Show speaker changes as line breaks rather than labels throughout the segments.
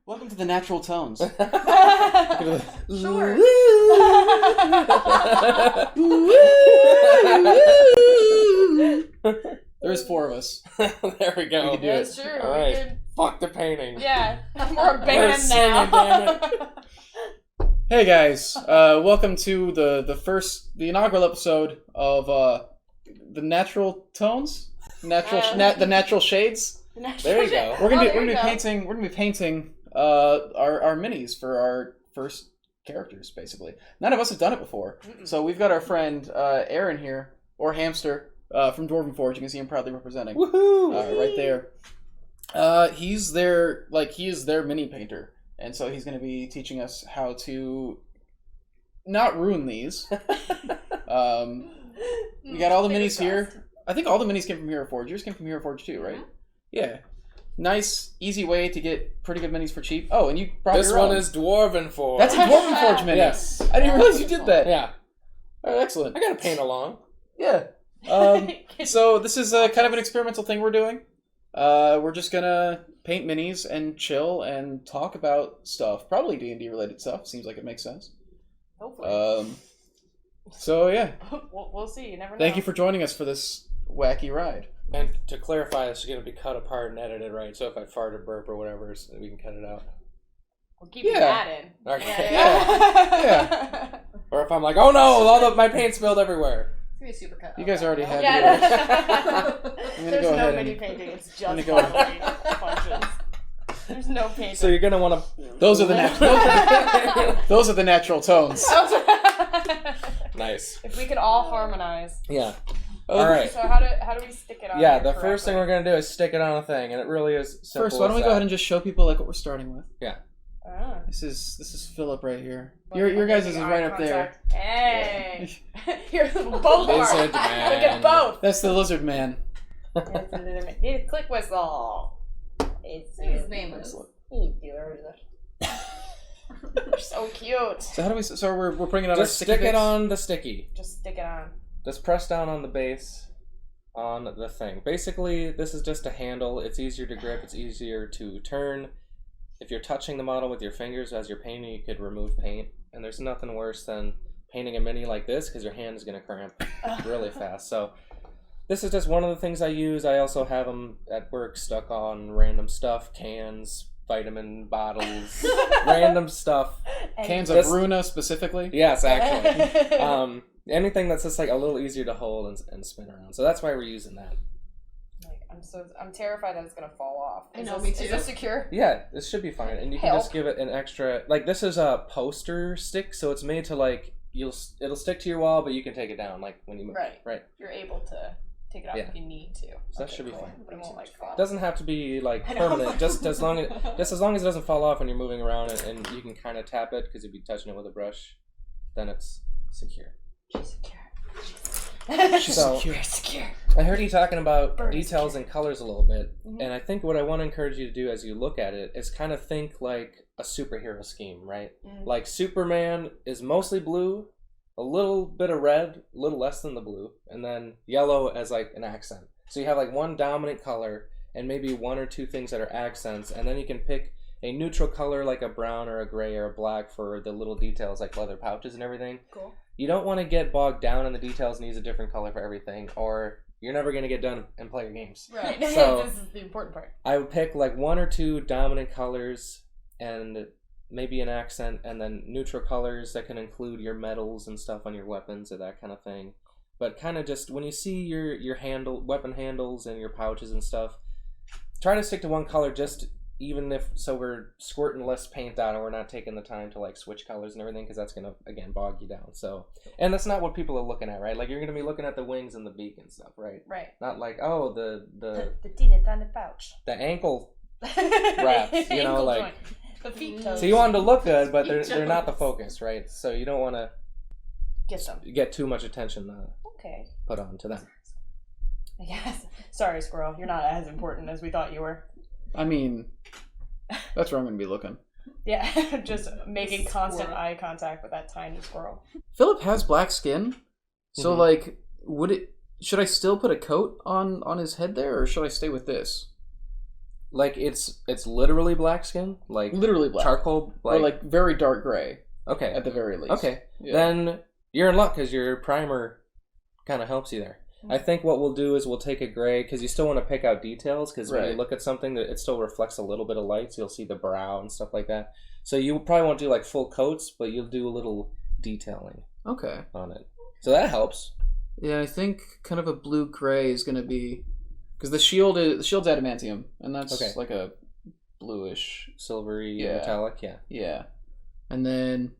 Welcome to the Natural Tones.
Sure.
There's 4 of us.
There we go.
We can do
That's
it.
true.
All
We
right.
could-
Fuck the painting.
Yeah, we're a
We're
band
singing,
now.
Hey guys, welcome to the inaugural episode of the Natural Tones, the Natural Shades.
There you go.
We're gonna
there you
be
go.
painting our minis for our first characters. Basically, none of us have done it before, so we've got our friend Erin here, or Hamster, from Dwarven Forge. You can see him proudly representing.
Woohoo!
Right there. He is their mini painter, and so he's going to be teaching us how to not ruin these. We got all the minis here. I think all the minis came from Hero Forge. Yours came from Hero Forge too, right?
Mm-hmm.
Yeah. Nice, easy way to get pretty good minis for cheap. Oh, and you brought
This
your
one
own.
is Dwarven Forge.
That's a Dwarven Forge mini.
Yes.
I didn't realize you did that.
Yeah.
Oh, excellent.
I gotta paint along.
Yeah. So this is kind of an experimental thing we're doing. We're just gonna paint minis and chill and talk about stuff. Probably D&D related stuff. Seems like it makes sense.
Hopefully.
So yeah.
We'll see. You never know.
Thank you for joining us for this wacky ride.
And to clarify, this is gonna be cut apart and edited, right? So if I fart or burp or whatever, we can cut it out.
We'll keep that in.
Okay.
Yeah.
Or if I'm like, oh no, all of my paint spilled everywhere.
It's gonna be super cut.
You guys already have
Yeah.
yours.
There's
go
no
ahead
mini
and-
painting. It's just
I'm gonna go
functions. There's no painting.
So you're gonna want to.
Those are the those are the natural tones.
Nice.
If we could all harmonize.
Yeah.
Oh,
All right.
So how do we stick it on?
Yeah,
here
the first thing we're
correctly?
gonna do is stick it on a thing, and it really is simple.
First, why don't we go ahead and just show people like what we're starting with?
Ah.
This is Philip right here.
Well,
Your guys is
making
right
eye
up there.
contact. Hey, here's both are.
Lizard
Look
man.
at both.
That's the lizard man.
Need a click whistle. It's
His name is.
You're so cute.
So how do we? So we're bringing out
Just
our
stick it
bits?
on the sticky.
Just stick it on.
Just press down on the base on the thing. Basically, this is just a handle. It's easier to grip. It's easier to turn. If you're touching the model with your fingers as you're painting, you could remove paint. And there's nothing worse than painting a mini like this because your hand is going to cramp really fast. So this is just one of the things I use. I also have them at work stuck on random stuff, cans, vitamin bottles, random stuff.
Cans
This-
of Runa specifically.
Yes, actually. Anything that's just like a little easier to hold and spin around. So that's why we're using that.
I'm terrified that it's gonna fall off.
I know, me too.
Is this secure?
Yeah, this should be fine. And you can just give it an extra, like this is a poster stick, so it's made to like, it'll stick to your wall, but you can take it down like when you move.
Right. You're able to take it off
Yeah.
if you need to.
So that should be fine.
But it won't like fall.
It doesn't have to be like
I know.
permanent, just as long as it doesn't fall off and you're moving around and you can kind of tap it, because if you're touching it with a brush, then it's secure.
She's secure.
She's
So-
secure.
Secure.
I heard you talking about
Bird is
details
cute.
and colors a little bit,
Mhm.
and I think what I want to encourage you to do as you look at it is kind of think like a superhero scheme, right?
Mm.
Like Superman is mostly blue, a little bit of red, a little less than the blue, and then yellow as like an accent. So you have like one dominant color and maybe one or two things that are accents, and then you can pick a neutral color like a brown or a gray or a black for the little details like leather pouches and everything.
Cool.
You don't want to get bogged down in the details and use a different color for everything, or you're never going to get done and play your games.
Right.
So-
This is the important part.
I would pick like one or two dominant colors and maybe an accent, and then neutral colors that can include your metals and stuff on your weapons or that kind of thing. But kind of just when you see your weapon handles and your pouches and stuff, try to stick to one color, just even if so we're squirting less paint out and we're not taking the time to like switch colors and everything, because that's gonna again bog you down. So, and that's not what people are looking at, right? Like you're gonna be looking at the wings and the beak and stuff, right?
Right.
Not like, oh, the
dinner down the pouch.
the ankle wraps, you know,
Ankle
like
joint. The feet toes.
so you want them to look good, but they're
Feet
not the
joints.
focus, right? So you don't want to
Get them.
get too much attention
Okay.
put on to them.
Yes. Sorry, squirrel. You're not as important as we thought you were.
I mean, that's where I'm going to be looking.
Yeah. Just making constant
Squirrel.
eye contact with that tiny squirrel.
Philip has black skin, so
Mhm.
like, should I still put a coat on his head there, or should I stay with this?
Like it's literally black skin, like
Literally black.
charcoal,
Or like very dark gray
okay,
at the very least.
okay.
Yeah.
Then you're in luck because your primer kind of helps you there. I think what we'll do is we'll take a gray because you still want to pick out details because when you
Right.
look at something that it still reflects a little bit of light, so you'll see the brow and stuff like that. So you probably won't do like full coats, but you'll do a little detailing
Okay.
on it. So that helps.
Yeah, I think kind of a blue gray is going to be because the shield's adamantium, and that's
Okay.
like a bluish.
Silvery
Yeah.
metallic, yeah.
Yeah, and then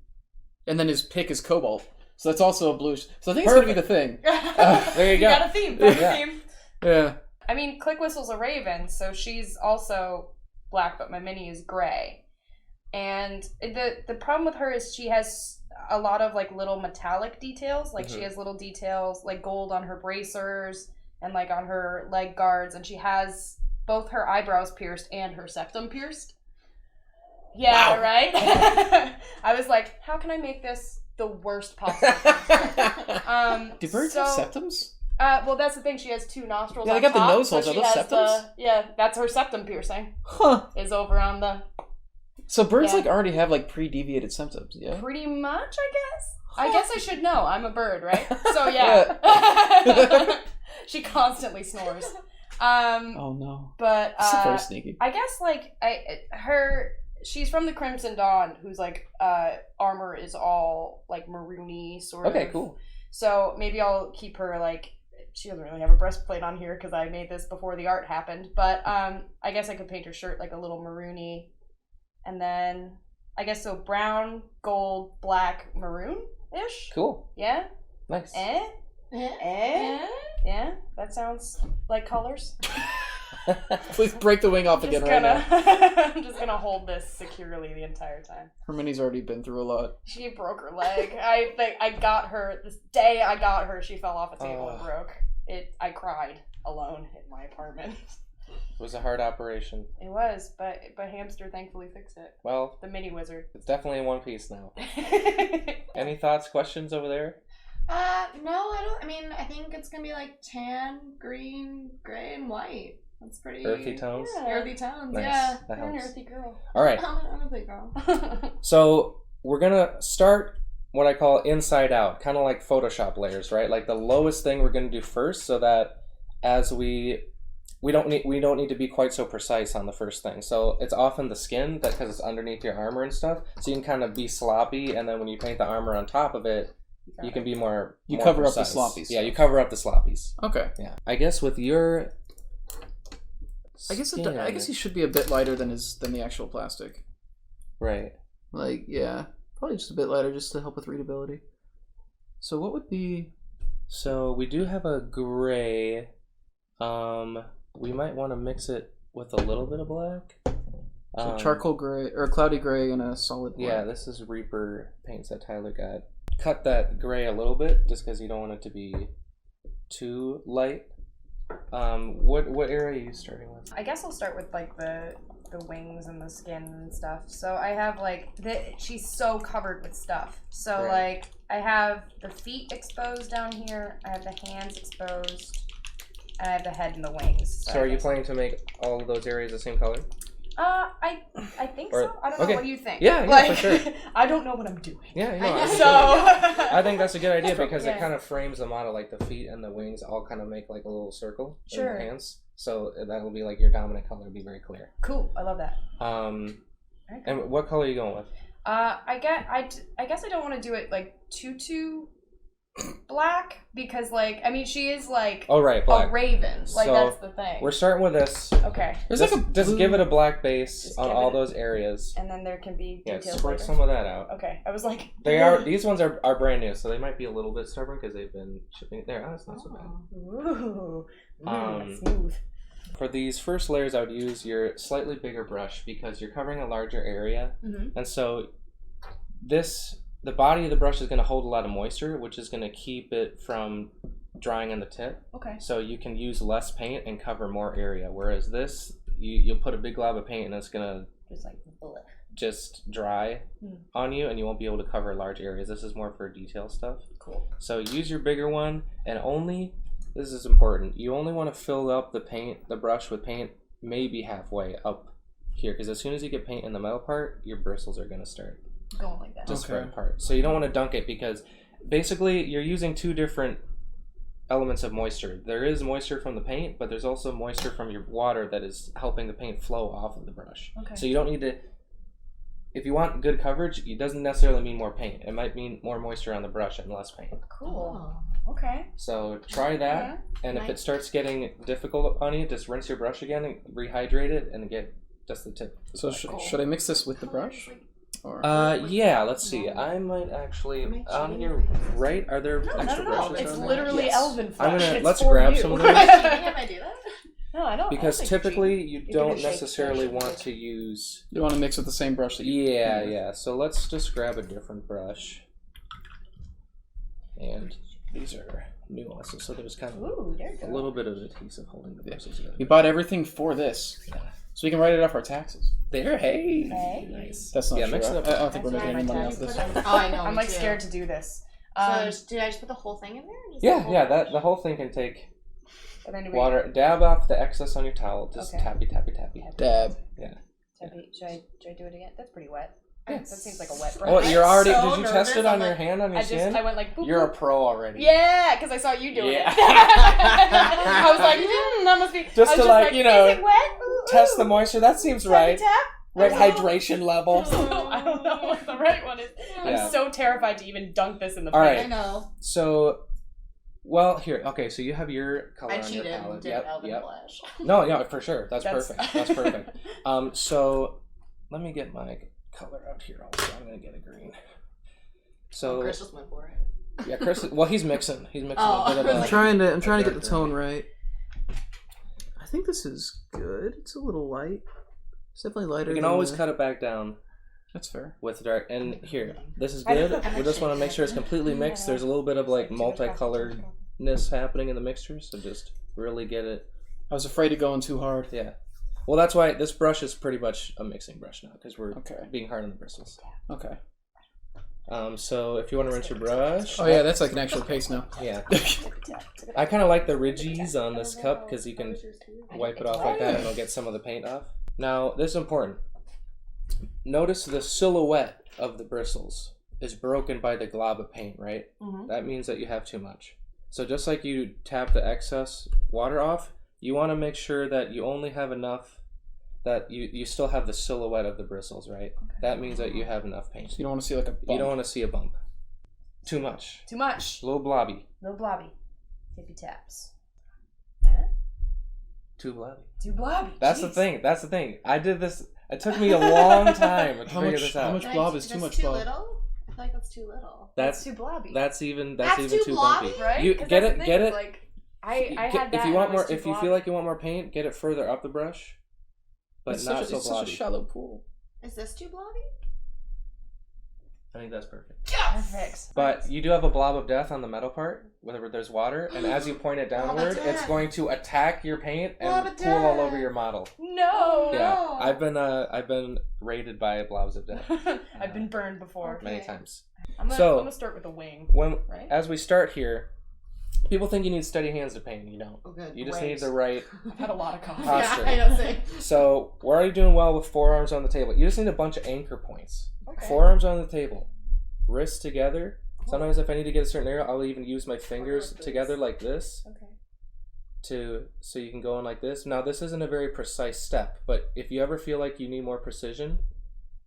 his pick is cobalt, so that's also a bluish. So I think it's going to be the thing.
There you go.
got a theme. Got a
Yeah.
theme.
Yeah.
I mean, Click Whistle's a raven, so she's also black, but my mini is gray. And the problem with her is she has a lot of like little metallic details. Like she has little details like gold on her bracers and like on her leg guards, and she has both her eyebrows pierced and her septum pierced. Yeah,
Wow.
right? I was like, how can I make this the worst possible?
Do birds have septums?
Well, that's the thing. She has two nostrils.
Yeah, they
on
got the
top,
nose
so
holes. Are
she
those
has
septums?
Yeah, that's her septum piercing.
Huh.
Is over on the.
So birds
Yeah.
like already have like pre-deviated symptoms, yeah?
Pretty much, I guess. I guess I should know. I'm a bird, right? So yeah. She constantly snores.
Oh no.
But
That's very sneaky.
I guess like she's from the Crimson Dawn, whose like armor is all like maroony sort of.
Okay, cool.
So maybe I'll keep her like. She doesn't really have a breastplate on here because I made this before the art happened. But I guess I could paint her shirt like a little maroony, and then I guess so brown, gold, black, maroon-ish.
Cool.
Yeah.
Nice.
Yeah. That sounds like colors.
Please break the wing off again
Just
right
gonna,
now.
I'm just gonna hold this securely the entire time.
Hermione's already been through a lot.
She broke her leg. I got her this day. I got her. She fell off a table and broke. I cried alone in my apartment.
It was a hard operation.
It was, but Hamster thankfully fixed it.
Well,
The mini wizard.
it's definitely in one piece now. Any thoughts, questions over there?
No, I don't. I mean, I think it's gonna be like tan, green, gray, and white. That's pretty
Earthy tones?
Yeah.
Earthy tones,
Nice.
yeah.
That
You're an
helps.
earthy girl.
All right.
I'm an earthy girl.
So we're gonna start what I call inside out, kind of like Photoshop layers, right? Like the lowest thing we're gonna do first, so that as we don't need to be quite so precise on the first thing. So it's often the skin that because it's underneath your armor and stuff, so you can kind of be sloppy, and then when you paint the armor on top of it, you can be more.
You
more
cover
precise.
up the sloppies.
Yeah, you cover up the sloppies.
Okay.
Yeah, I guess with your.
I guess
skin-
he should be a bit lighter than the actual plastic.
Right.
Like, yeah, probably just a bit lighter just to help with readability. So what would be?
So we do have a gray. We might want to mix it with a little bit of black.
So charcoal gray or cloudy gray and a solid black.
Yeah, this is Reaper paints that Tyler got. Cut that gray a little bit just because you don't want it to be too light. What area are you starting with?
I guess I'll start with like the wings and the skin and stuff. So I have like she's so covered with stuff. So
Right.
like I have the feet exposed down here. I have the hands exposed, and I have the head and the wings.
So are you planning to make all of those areas the same color?
I think
Or-
so. I don't know.
okay.
What do you think?
Yeah,
like,
for sure.
I don't know what I'm doing.
Yeah, I
So
I think that's a good idea because
Yeah.
it kind of frames the model, like the feet and the wings all kind of make like a little circle
Sure.
in the hands. So that'll be like your dominant color, be very clear.
Cool. I love that.
Um,
Very cool.
and what color are you going with?
I guess I don't want to do it like too black because like I mean she is like
Oh, right, black.
a raven. Like
So,
that's the thing.
We're starting with this.
Okay.
There's
Just,
like a
just
blue-
give it a black base
Just
on
give
all
it-
those areas.
And then there can be
Yeah,
details
squirt
later.
some of that out.
Okay. I was like
These ones are brand new, so they might be a little bit stubborn because they've been shipping it there. Oh, that's not so bad.
Ooh.
Um,
Smooth.
For these first layers, I would use your slightly bigger brush because you're covering a larger area,
Mm-hmm.
and so the body of the brush is going to hold a lot of moisture, which is going to keep it from drying on the tip.
Okay.
So you can use less paint and cover more area. Whereas this, you'll put a big glob of paint and it's going to
Just like bullet.
just dry
Hmm.
on you, and you won't be able to cover large areas. This is more for detail stuff.
Cool.
So use your bigger one, and only, this is important, you only want to fill up the brush with paint maybe halfway up here, because as soon as you get paint in the metal part, your bristles are going to start
Going like that.
to spread apart. So you don't want to dunk it, because basically you're using two different elements of moisture. There is moisture from the paint, but there's also moisture from your water that is helping the paint flow off of the brush.
Okay.
So you don't need to, if you want good coverage, it doesn't necessarily mean more paint. It might mean more moisture on the brush and less paint.
Cool. Okay.
So try that, and if it
Nice.
starts getting difficult on you, just rinse your brush again and rehydrate it and get just the tip.
So should I mix this with the brush? Or
Yeah, let's see. I might actually on your right. Are there extra brushes?
It's
on there?
literally
Yes.
elven flesh.
I'm gonna
It's
let's
for
grab
you.
some of those
Can I do that?
No, I don't.
because
I don't think
typically you
can
don't
do shake
necessarily
brush.
want to use.
you want to mix with the same brush that you?
Yeah. So let's just grab a different brush. And these are nuances, so there's kind of
Ooh, there you
a
go.
little bit of adhesive holding the bristles together.
We bought everything for this, so we can write it off our taxes.
There, hey,
Hey.
nice.
That's not
Yeah,
true.
mix it up.
I don't think we're
That's
making any
right,
money
my
off this.
taxes.
Oh, I know.
I'm
me
like
too.
scared to do this.
Did I just put the whole thing in there? Or just the
Yeah,
whole
yeah.
brush?
That the whole thing can take
And then do we
water. Dab off the excess on your towel. Just
Okay.
tappy, tappy, tappy.
Dab.
Should I do it again? That's pretty wet.
Yeah.
That seems like a wet brush.
Oh, you're already.
so
Did you test it
nervous.
on
I'm
your
like-
hand on your skin?
I went like boop,
You're a
boop.
pro already.
Yeah, because I saw you doing
Yeah.
it. I was like, that must be.
Just
I was
to, like, you know,
is it wet? Ooh,
Test the
ooh.
moisture. That seems
Tappy
right.
tap?
Right
I was
hydration level.
I don't know what the right one is.
Yeah.
I'm so terrified to even dunk this in the
All
paint.
right.
I know.
So, well, here. Okay, so you have your color
I
on your
cheated and
palette.
did
Yep,
Elven
yep.
Flash.
No, yeah, for sure. That's perfect. That's perfect. So let me get my color out here. Also, I'm gonna get a green. So
Chris just went for it.
yeah, Chris. Well, he's mixing. He's mixing
Oh,
a bit of
I was
a.
like-
I'm
a
trying to get the
darker.
tone right. I think this is good. It's a little light. It's definitely lighter.
You can
than
always
the-
cut it back down
That's fair.
with dark. And here, this is
I
good.
don't-
We just want to make sure it's completely mixed. There's a little bit of like multicoloredness happening in the mixture, so just really get it.
I was afraid of going too hard.
Yeah. Well, that's why this brush is pretty much a mixing brush now, because we're
Okay.
being hard on the bristles.
Okay.
So if you want to rinse your brush,
Oh yeah, that's like an actual paste now.
yeah. I kind of like the ridges on this cup because you can wipe it off like that and it'll get some of the paint off. Now, this is important. Notice the silhouette of the bristles is broken by the glob of paint, right?
Mhm.
That means that you have too much. So just like you tap the excess water off, you want to make sure that you only have enough that you still have the silhouette of the bristles, right? That means that you have enough paint.
So you don't want to see like a bump.
You don't want to see a bump. Too much.
Too much.
A little blobby.
No blobby. Tippy taps.
Too blobby.
Too blobby.
That's the
Jeez.
thing. That's the thing. I did this. It took me a long time to
How
figure
much-
this
how
out.
much blob is too much blob?
Little? I feel like that's too little.
That's
too blobby.
that's even
That's
even
too
too
blobby?
bumpy.
right?
You
'Cause
get
that's
it.
the
Get
thing,
it.
Like, I had that.
If you
and
want
it
more,
was too
if you
blobby.
feel like you want more paint, get it further up the brush, but
It's
not
such a,
so
it's
blobby.
such a shallow pool.
Is this too blobby?
I think that's perfect.
Perfect.
But you do have a blob of death on the metal part, whenever there's water, and as you point it
Blob of
downward, it's
death.
going to attack your paint
Blob
and
of
pool all
death.
over your model.
No.
Yeah, I've been raided by blobs of death
I've been burned before.
many
Okay.
times.
I'm gonna,
So-
I'm gonna start with a wing.
When
Right?
as we start here, people think you need steady hands to paint. You don't.
Oh, good.
You just
Great.
need the right.
I've had a lot of coffee.
Posture.
Yeah, I know. Same.
So we're already doing well with forearms on the table. You just need a bunch of anchor points.
Okay.
Forearms on the table, wrists together. Sometimes if I need to get a certain area, I'll even use my fingers together like this
Okay.
so you can go in like this. Now this isn't a very precise step, but if you ever feel like you need more precision,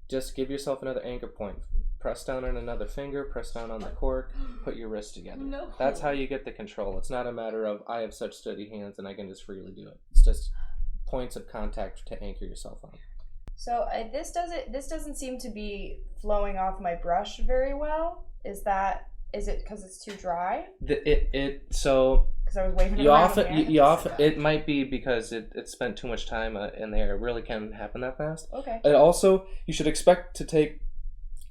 just give yourself another anchor point. Press down on another finger, press down on the cork, put your wrists together.
No.
That's how you get the control. It's not a matter of I have such steady hands and I can just freely do it. It's just points of contact to anchor yourself on.
So this doesn't seem to be flowing off my brush very well. Is it because it's too dry?
So
Because I was waving it
you
around
often
in the air?
you often it might be because it spent too much time in there. It really can happen that fast.
Okay.
And also, you should expect to take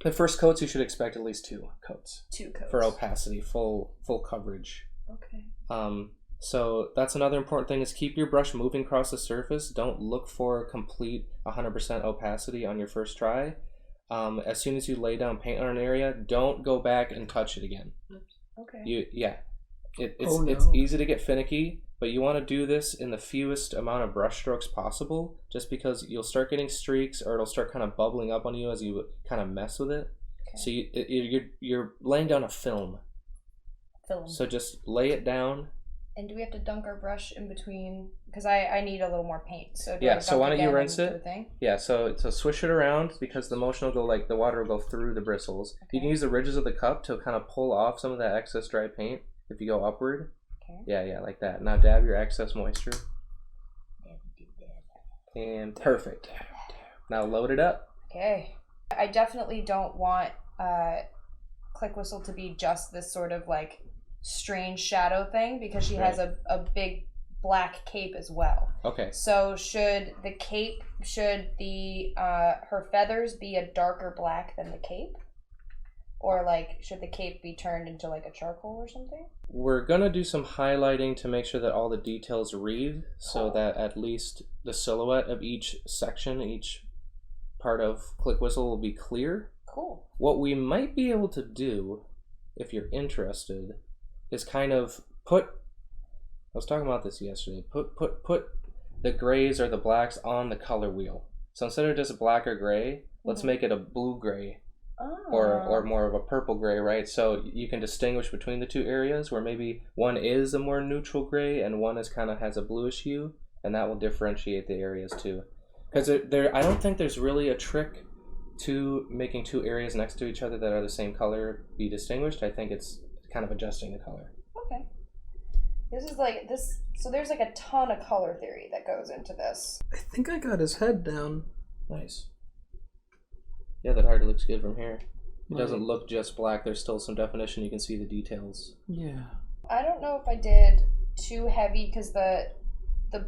the first coats. You should expect at least 2 coats
2 coats.
for opacity, full coverage.
Okay.
So that's another important thing is keep your brush moving across the surface. Don't look for complete 100% opacity on your first try. As soon as you lay down paint on an area, don't go back and touch it again.
Okay.
It's easy to get finicky, but you want to do this in the fewest amount of brush strokes possible, just because you'll start getting streaks, or it'll start kind of bubbling up on you as you kind of mess with it. Okay. So you're laying down a film. So just lay it down.
And do we have to dunk our brush in between? Because I need a little more paint. So
so why don't you rinse it? Yeah, so swish it around, because the motion will go, like, the water will go through the bristles. Okay. You can use the ridges of the cup to kind of pull off some of that excess dry paint if you go upward. Okay. Yeah, like that. Now dab your excess moisture. And perfect. Now load it up.
Okay. I definitely don't want Click Whistle to be just this sort of like strange shadow thing, because she has a big black cape as well. Okay. So should her feathers be a darker black than the cape? Or like, should the cape be turned into like a charcoal or something?
We're gonna do some highlighting to make sure that all the details read, so that at least the silhouette of each section, each part of Click Whistle will be clear. Cool. What we might be able to do, if you're interested, is kind of I was talking about this yesterday, put the grays or the blacks on the color wheel. So instead of just black or gray, let's make it a blue gray. Or more of a purple gray, right? So you can distinguish between the two areas, where maybe one is a more neutral gray and one is kind of has a bluish hue, and that will differentiate the areas too. Because I don't think there's really a trick to making two areas next to each other that are the same color be distinguished. I think it's kind of adjusting the color.
Okay. So there's like a ton of color theory that goes into this.
I think I got his head down.
Nice. Yeah, that already looks good from here. It doesn't look just black. There's still some definition. You can see the details.
Yeah.
I don't know if I did too heavy, because the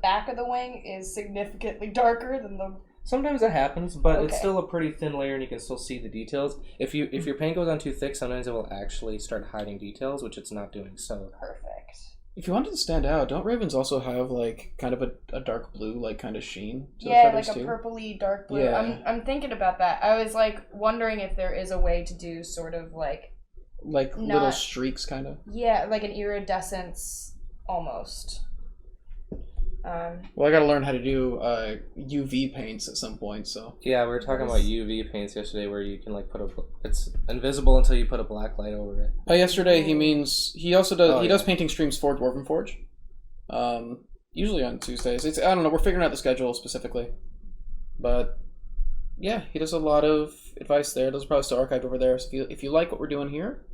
back of the wing is significantly darker than the...
Sometimes it happens, but it's still a pretty thin layer, and you can still see the details. If your paint goes on too thick, sometimes it will actually start hiding details, which it's not doing. So
perfect.
If you wanted to stand out, don't ravens also have like kind of a dark blue, like kind of sheen to
the feathers, like a purpley dark blue? Yeah. I'm thinking about that. I was like wondering if there is a way to do sort of like
little streaks, kind of.
Yeah, like an iridescence almost.
Well, I got to learn how to do UV paints at some point. So
yeah, we were talking about UV paints yesterday, where you can like it's invisible until you put a black light over it.
By yesterday, he means he also does does painting streams for Dwarven Forge. Usually on Tuesdays. I don't know. We're figuring out the schedule specifically, but yeah, he does a lot of advice there. Those are probably still archived over there. So if you like what we're doing here,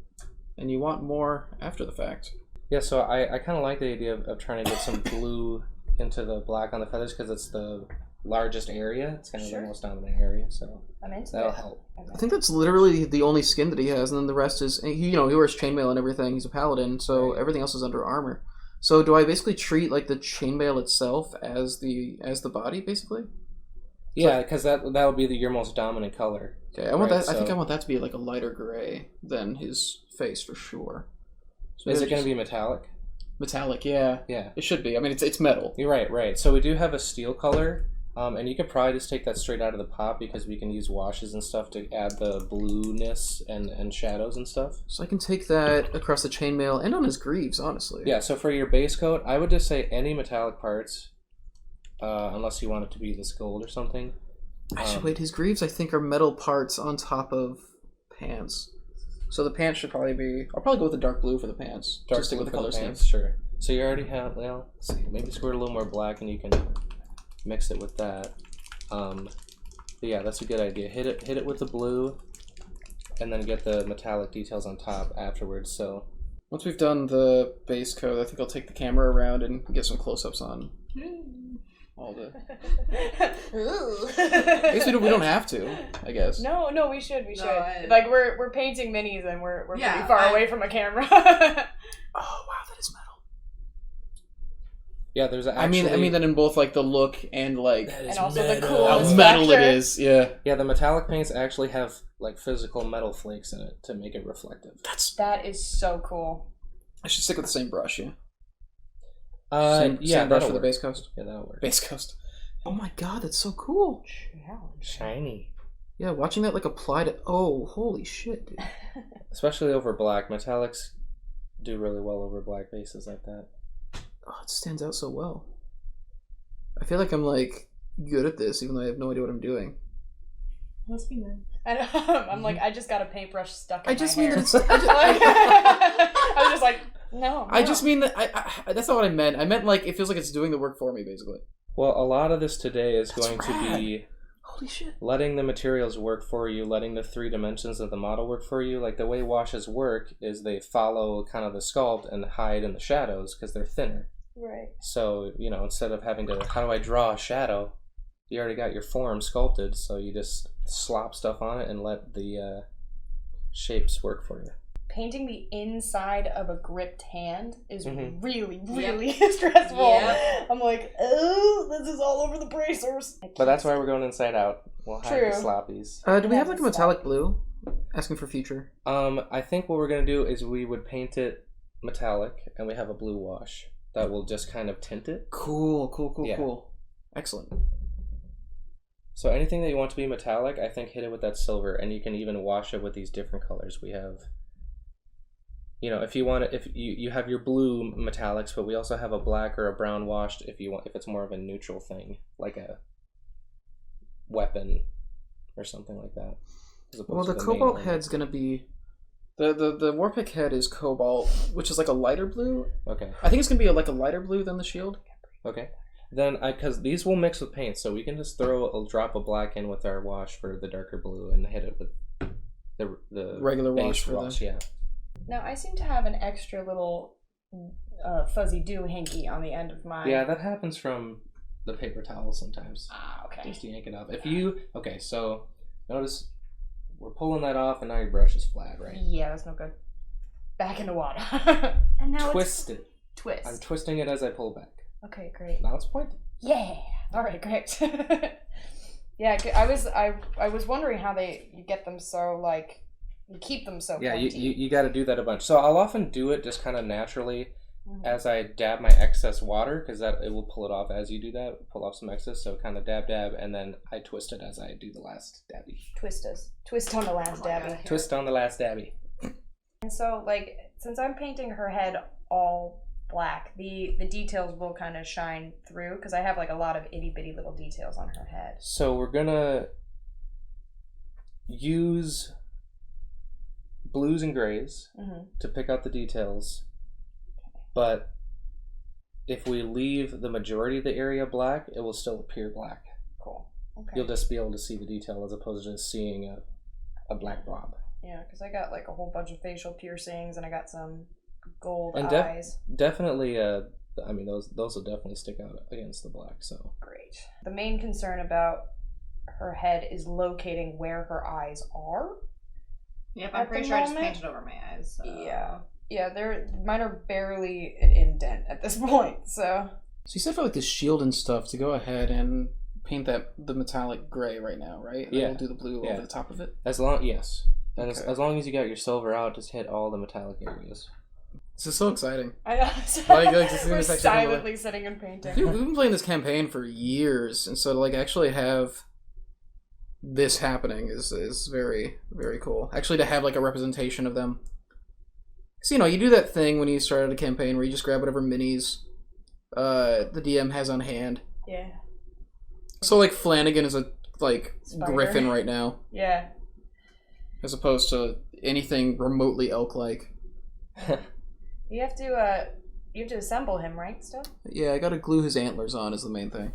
and you want more after the fact,
yeah. So I kind of like the idea of trying to get some blue into the black on the feathers, because it's the largest area. It's kind of the most dominant area, so that'll help.
I think that's literally the only skin that he has, and then the rest is he wears chainmail and everything. He's a paladin, so everything else is under armor. So do I basically treat like the chainmail itself as the body, basically?
Yeah, because that would be your most dominant color.
Okay, I want that. I think I want that to be like a lighter gray than his face for sure.
So is it going to be metallic?
Metallic, yeah. It should be. I mean, it's metal.
You're right. So we do have a steel color, and you could probably just take that straight out of the pot, because we can use washes and stuff to add the blueness and shadows and stuff.
So I can take that across the chainmail and on his greaves, honestly.
Yeah, so for your base coat, I would just say any metallic parts, unless you want it to be this gold or something.
Actually, wait, his greaves I think are metal parts on top of pants. So the pants should probably be... I'll probably go with the dark blue for the pants.
Dark blue with the color scheme. Sure. So you already have... Well, let's see. Maybe squirt a little more black and you can mix it with that. But yeah, that's a good idea. Hit it with the blue, and then get the metallic details on top afterwards. So
once we've done the base coat, I think I'll take the camera around and get some close-ups on all the... I guess we don't have to, I guess.
No, we should. Like, we're painting minis, and we're pretty far away from a camera. Oh,
wow, that is metal.
Yeah, there's actually...
I mean that in both, like, the look and, like...
And also metal. The cool
how metal it is, yeah.
Yeah, the metallic paints actually have, like, physical metal flakes in it to make it reflective.
That is so cool.
I should stick with the same brush, yeah.
Same
brush for the base coast.
Yeah, that'll work.
Base coast. Oh my god, that's so cool.
Shiny.
Yeah, watching that like apply to... Oh, holy shit, dude.
Especially over black. Metallics do really well over black bases like that.
Oh, it stands out so well. I feel like I'm like good at this, even though I have no idea what I'm doing.
Must be nice.
I'm like, I just got a paintbrush stuck in
I just
my
mean
hair.
that it's.
I was just like, no.
I just mean that I that's not what I meant. I meant like it feels like it's doing the work for me, basically.
Well, a lot of this today is
That's
going to
rad.
be
Holy shit!
letting the materials work for you, letting the 3 dimensions of the model work for you. Like the way washes work is they follow kind of the sculpt and hide in the shadows because they're thinner.
Right.
So, instead of having to, how do I draw a shadow? You already got your form sculpted, so you just slop stuff on it and let the shapes work for you.
Painting the inside of a gripped hand is
Mhm.
really, really stressful.
Yep.
I'm like, oh, this is all over the bracers.
But that's why we're going inside out. We'll hide
True.
the sloppies.
Do we have like a metallic blue? Asking for future.
I think what we're going to do is we would paint it metallic, and we have a blue wash that will just kind of tint it.
Cool.
Yeah.
Excellent.
So anything that you want to be metallic, I think hit it with that silver, and you can even wash it with these different colors. We have, if you want it, if you have your blue metallics, but we also have a black or a brown washed if it's more of a neutral thing, like a weapon or something like that.
Well, the cobalt head's gonna be the Warpick head is cobalt, which is like a lighter blue.
Okay.
I think it's gonna be like a lighter blue than the shield.
Okay. Then because these will mix with paint, so we can just throw a drop of black in with our wash for the darker blue and hit it with the
Regular wash
base
for
wash. Yeah.
Now, I seem to have an extra little fuzzy dew hanky on the end of my...
Yeah, that happens from the paper towel sometimes.
Ah, okay.
Just yank it up. So notice we're pulling that off, and now your brush is flat, right?
Yeah, that's no good. Back in the water. And now
Twist it.
Twist.
I'm twisting it as I pull back.
Okay, great.
Now it's pointed.
Yeah. All right, great. Yeah, I was wondering how you get them so you keep them so.
Yeah,
pointy.
you got to do that a bunch. So I'll often do it just kind of naturally
Mhm.
as I dab my excess water, because it will pull it off as you do that. Pull off some excess, so kind of dab, and then I twist it as I do the last dabby.
Twist on the last dabby.
God.
Twist on the last dabby.
And so, since I'm painting her head all black, the details will kind of shine through because I have a lot of itty bitty little details on her head.
So we're gonna use blues and grays
Mm-hmm.
to pick out the details, but if we leave the majority of the area black, it will still appear black.
Cool. Okay.
You'll just be able to see the detail as opposed to just seeing a black blob.
Yeah, because I got a whole bunch of facial piercings and I got some gold
And
eyes.
definitely, those will definitely stick out against the black. So
Great. The main concern about her head is locating where her eyes are.
Yep,
At
I'm pretty
the
sure I just
moment-
painted over my eyes. So.
Yeah, mine are barely an indent at this point. So
So you said for the shield and stuff to go ahead and paint the metallic gray right now, right? And
Yeah.
then we'll do the blue
Yeah.
over the top of it.
yes, and
Okay.
as long as you got your silver out, just hit all the metallic areas.
This is so exciting.
I know.
to see
We're
this actually
silently sitting and painting.
Dude, we've been playing this campaign for years, and so to actually have this happening is very, very cool. Actually, to have a representation of them. So you do that thing when you start a campaign where you just grab whatever minis the DM has on hand.
Yeah.
So Flanagan is a
Spider.
griffin right now,
Yeah.
as opposed to anything remotely elk-like.
You have to assemble him, right? Still.
Yeah, I gotta glue his antlers on is the main thing.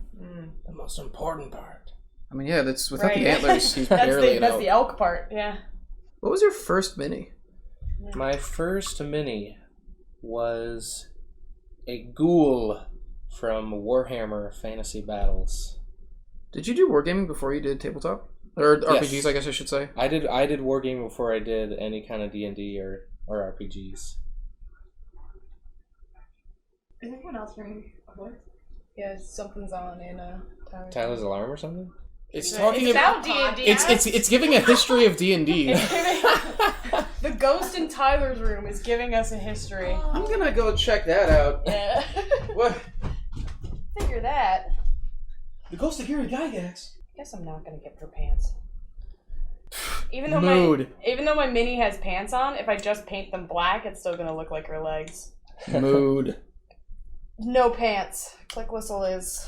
The most important part.
I mean, yeah, that's without the
Right.
antlers, he's
that's
barely an
that's
elk.
the elk part. Yeah.
What was your first mini?
My first mini was a ghoul from Warhammer Fantasy Battles.
Did you do wargaming before you did tabletop? Or
Yes.
RPGs, I guess I should say.
I did wargaming before I did any kind of D&D or RPGs.
Is anyone else hearing a voice?
Yeah, something's on in
Tyler's Alarm or something?
It's
It's
talking
about
about.
D&D.
It's giving a history of D&D.
The ghost in Tyler's room is giving us a history.
I'm gonna go check that out.
Yeah.
What?
Figure that.
The ghost of Gary Gygax.
Guess I'm not gonna get her pants. Even though my mini has pants on, if I just paint them black, it's still gonna look like her legs.
Mood.
No pants. Click whistle is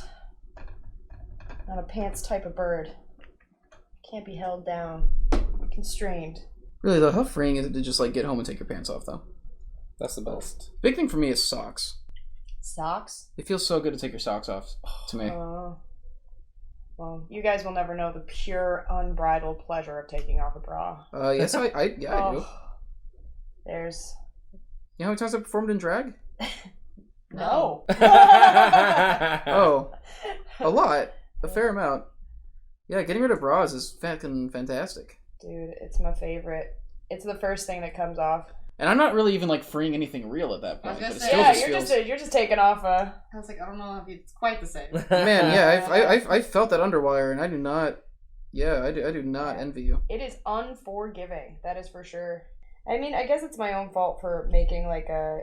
not a pants type of bird. Can't be held down. Constrained.
Really though, how freeing is it to just like get home and take your pants off though?
That's the best.
Big thing for me is socks.
Socks?
It feels so good to take your socks off to me.
Well, you guys will never know the pure, unbridled pleasure of taking off a bra.
Yes, I do.
There's...
You know how many times I performed in drag?
No.
Oh, a lot. A fair amount. Yeah, getting rid of bras is fucking fantastic.
Dude, it's my favorite. It's the first thing that comes off.
And I'm not really even like freeing anything real at that point.
I was
But
gonna
it
say,
still
Yeah,
just feels...
you're just taking off a...
I was like, I don't know if it's quite the same.
Man, yeah, I felt that underwire, and I do not. Yeah, I do not envy you.
It is unforgiving. That is for sure. I mean, I guess it's my own fault for making like a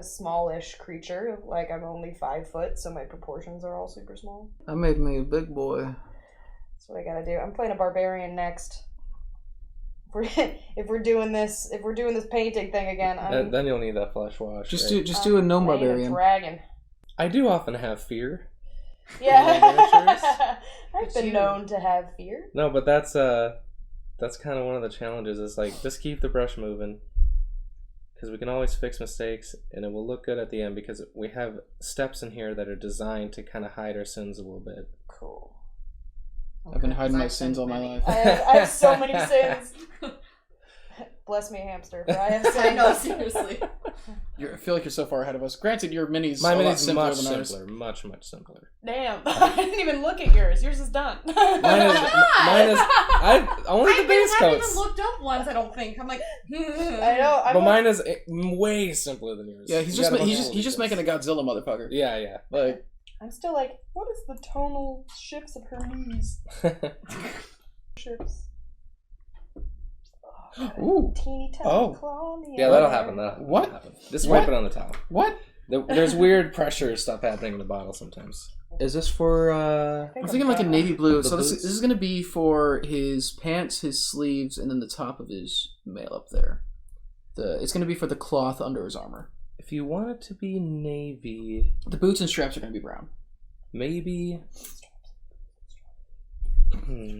smallish creature. Like I'm only 5 foot, so my proportions are all super small.
I made me a big boy.
That's what I gotta do. I'm playing a barbarian next. If we're doing this painting thing again,
Then you'll need that flesh wash.
Just
right?
do a gnome
playing a
barbarian.
dragon.
I do often have fear.
Yeah, I've been known to have fear.
No, but that's kind of one of the challenges. Is like just keep the brush moving, because we can always fix mistakes, and it will look good at the end because we have steps in here that are designed to kind of hide our sins a little bit.
Cool.
I've been hiding my sins all my life.
I have so many sins. Bless me, Hamster. For I have sins.
I know, seriously.
I feel like you're so far ahead of us. Granted, your mini's
My
a lot
mini's
simpler
much
than ours.
simpler, much simpler.
Damn. I didn't even look at yours. Yours is done.
Mine is only the base
I haven't
coats.
even looked up once. I don't think. I'm like,
I know.
But mine is way simpler than yours.
Yeah, he's just making a Godzilla motherfucker.
Yeah.
Like
I'm still like, what is the tonal shifts of her knees? Shifts.
Ooh.
Teeny tiny
Oh.
claw in the
Yeah,
air.
that'll happen.
What?
Happen. Just
What?
wipe it on the towel.
What?
There's weird pressure stuff happening in the bottle sometimes. Is this for?
I'm thinking like a navy blue.
The
So this
boots?
is gonna be for his pants, his sleeves, and then the top of his mail up there. It's gonna be for the cloth under his armor.
If you want it to be navy,
The boots and straps are gonna be brown.
maybe.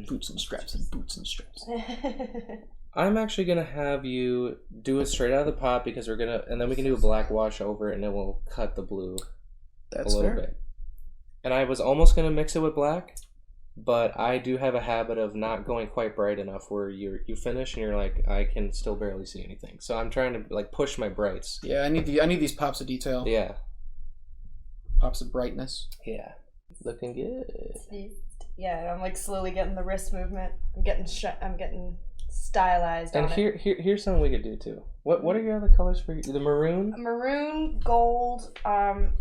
Boots and straps and boots and straps.
I'm actually gonna have you do it straight out of the pot because and then we can do a black wash over it and it will cut the blue
That's
a little
fair.
bit. And I was almost gonna mix it with black, but I do have a habit of not going quite bright enough where you finish and you're like, I can still barely see anything. So I'm trying to like push my brights.
Yeah, I need these pops of detail.
Yeah.
Pops of brightness.
Yeah. Looking good.
Yeah, I'm like slowly getting the wrist movement. I'm getting stylized
And
on it.
here's something we could do too. What are your other colors for the maroon?
Maroon, gold,
I'm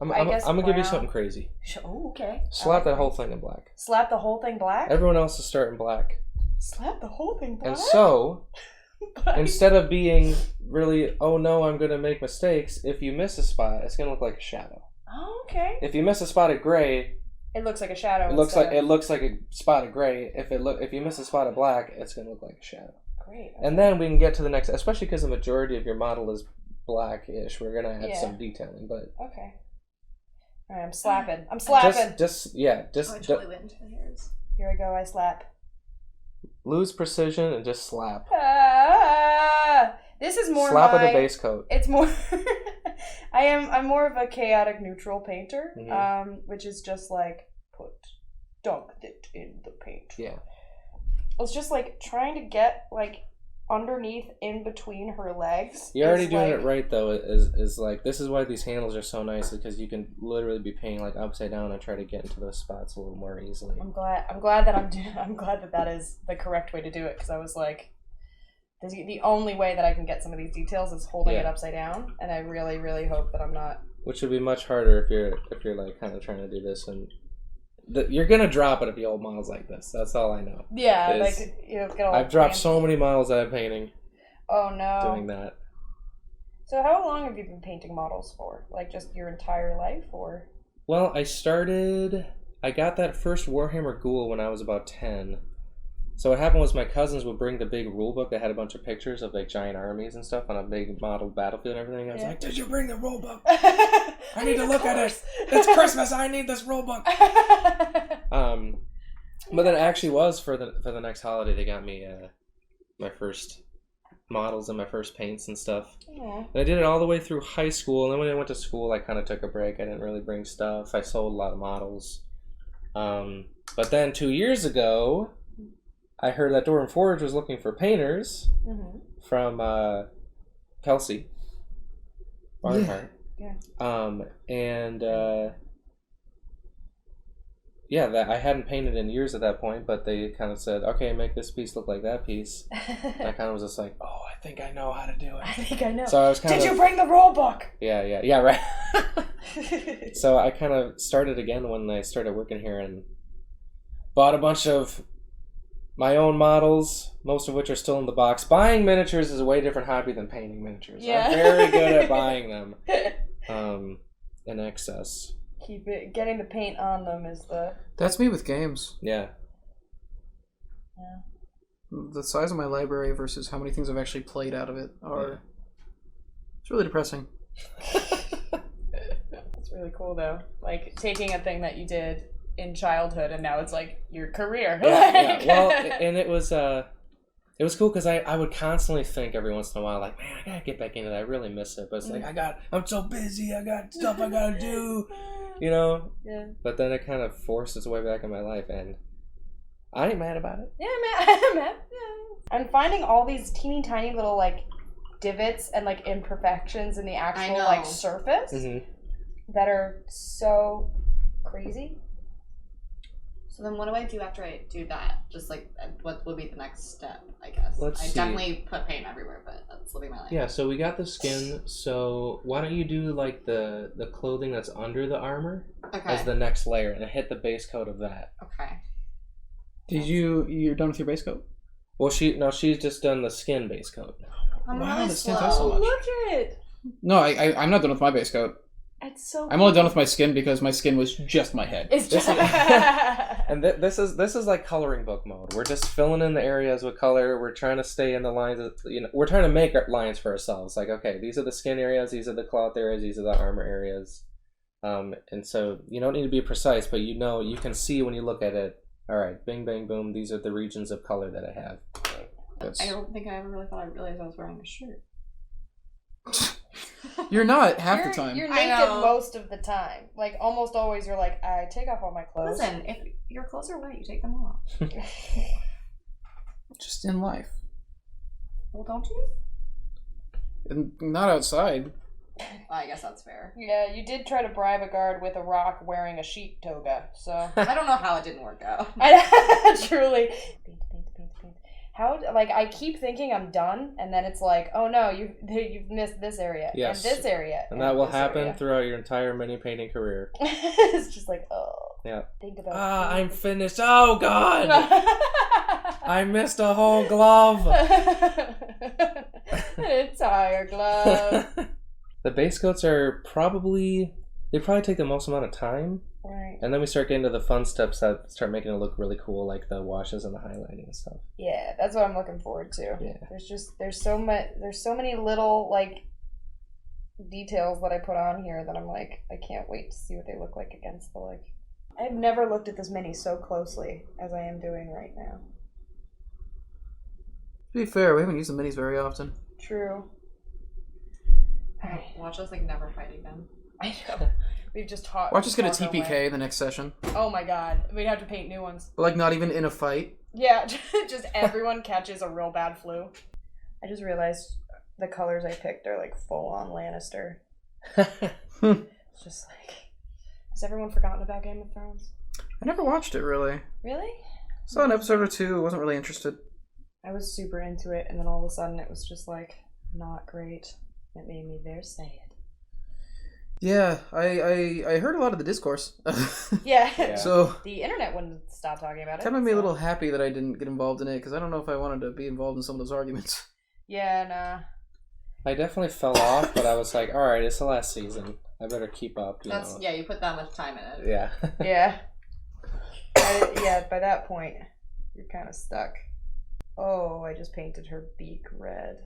gonna give you
brown.
something crazy.
Oh, okay.
Slap that whole thing in black.
Slap the whole thing black?
Everyone else is starting black.
Slap the whole thing black?
And so, instead of being really, oh no, I'm gonna make mistakes, if you miss a spot, it's gonna look like a shadow.
Oh, okay.
If you miss a spot of gray,
It looks like a shadow.
it looks like a spot of gray. If you miss a spot of black, it's gonna look like a shadow.
Great.
And then we can get to the next, especially because the majority of your model is blackish. We're gonna add some detailing, but
Okay. All right, I'm slapping. I'm slapping.
just
I totally went into the hairs.
Here I go. I slap.
lose precision and just slap.
This is more
Slap
my...
with a base coat.
It's more... I'm more of a chaotic neutral painter, which is just like, dunk it in the paint.
Yeah.
It's just like trying to get like underneath in between her legs.
You're already doing it right though. Is like, this is why these handles are so nice, because you can literally be painting like upside down and try to get into those spots a little more easily.
I'm glad that is the correct way to do it, because I was like, the only way that I can get some of these details is holding it upside down, and I really, really hope that I'm not. Which
would be much harder if you're like kind of trying to do this, and you're gonna drop it if you hold models like this. That's all I know.
Yeah, like
I've dropped so many models that I'm painting.
Oh no.
Doing that.
So how long have you been painting models for? Like just your entire life, or?
Well, I got that first Warhammer Ghoul when I was about 10. So what happened was my cousins would bring the big rule book that had a bunch of pictures of like giant armies and stuff on a big model battlefield and everything. I was like, "Did you bring the rule book? I need to look at it. It's Christmas. I need this rule book." But then it actually was for the next holiday. They got me my first models and my first paints and stuff.
Yeah.
And I did it all the way through high school. And then when I went to school, I kind of took a break. I didn't really bring stuff. I sold a lot of models. But then 2 years ago, I heard that Dwarven Forge was looking for painters from Kelsey Barnhart.
Yeah.
That I hadn't painted in years at that point, but they kind of said, "Okay, make this piece look like that piece." I kind of was just like, "Oh, I think I know how to do it."
I think I know.
So I was kind of.
Did you bring the rule book?
Yeah, right. So I kind of started again when I started working here and bought a bunch of my own models, most of which are still in the box. Buying miniatures is a way different hobby than painting miniatures.
Yeah.
I'm very good at buying them in excess.
Getting the paint on them is the...
That's me with games.
Yeah.
The size of my library versus how many things I've actually played out of it are... It's really depressing.
It's really cool, though. Like, taking a thing that you did in childhood and now it's like your career.
Yeah. Well, and it was cool because I would constantly think every once in a while, like, man, I gotta get back into that. I really miss it. But it's like, I'm so busy. I got stuff I gotta do, you know?
Yeah.
But then it kind of forced its way back in my life, and I ain't mad about it.
Yeah, man. Yeah. I'm finding all these teeny tiny little, like, divots and, like, imperfections in the actual, like, surface that are so crazy.
So then what do I do after I do that? Just like, what would be the next step, I guess?
Let's see.
Definitely put paint everywhere, but that's living my life.
Yeah, so we got the skin, so why don't you do like the clothing that's under the armor as the next layer and hit the base coat of that.
Okay.
You're done with your base coat?
Well, she's just done the skin base coat.
I'm
Wow,
really
that
slow.
stands out so much.
Look at it.
No, I'm not done with my base coat.
It's so
I'm only done with my skin because my skin was just my head.
It's just...
And this is like coloring book mode. We're just filling in the areas with color. We're trying to stay in the lines. We're trying to make lines for ourselves. Like, okay, these are the skin areas. These are the cloth areas. These are the armor areas. And so you don't need to be precise, but you can see when you look at it. All right, bing, bang, boom. These are the regions of color that I have.
I don't think I ever really thought I realized I was wearing a shirt.
You're not half the time.
You're naked most of the time. Like, almost always you're like, I take off all my clothes.
Listen, if your clothes are wet, you take them off.
Just in life.
Well, don't you?
And not outside.
Well, I guess that's fair.
Yeah, you did try to bribe a guard with a rock wearing a sheep toga, so...
I don't know how it didn't work out.
Truly. Paint. How, like, I keep thinking I'm done, and then it's like, oh no, you've missed this area,
Yes.
and this area.
And that will happen
area.
throughout your entire mini painting career.
It's just like, oh.
Yeah.
Think about
I'm finished. Oh, God! I missed a whole glove!
An entire glove.
The base coats are they probably take the most amount of time.
Right.
And then we start getting to the fun steps that start making it look really cool, like the washes and the highlighting and stuff.
Yeah, that's what I'm looking forward to.
Yeah.
There's so many little, like, details that I put on here that I'm like, I can't wait to see what they look like against the, like... I've never looked at this mini so closely as I am doing right now.
To be fair, we haven't used the minis very often.
True.
Watch us, like, never fight again.
I know. We've just taught.
Watch us get a TPK the next session.
Oh my god. We'd have to paint new ones.
But, like, not even in a fight.
Yeah, just everyone catches a real bad flu. I just realized the colors I picked are like full on Lannister. It's just like, has everyone forgotten about Game of Thrones?
I never watched it, really.
Really?
Saw an episode or two, wasn't really interested.
I was super into it, and then all of a sudden it was just like, not great. It made me very sad.
Yeah, I heard a lot of the discourse.
Yeah.
So
the internet wouldn't stop talking about it.
kind of made me a little happy that I didn't get involved in it, because I don't know if I wanted to be involved in some of those arguments.
Yeah, nah.
I definitely fell off, but I was like, alright, it's the last season. I better keep up, you know.
Yeah, you put that much time in it.
Yeah.
Yeah. Yeah, by that point, you're kind of stuck. Oh, I just painted her beak red.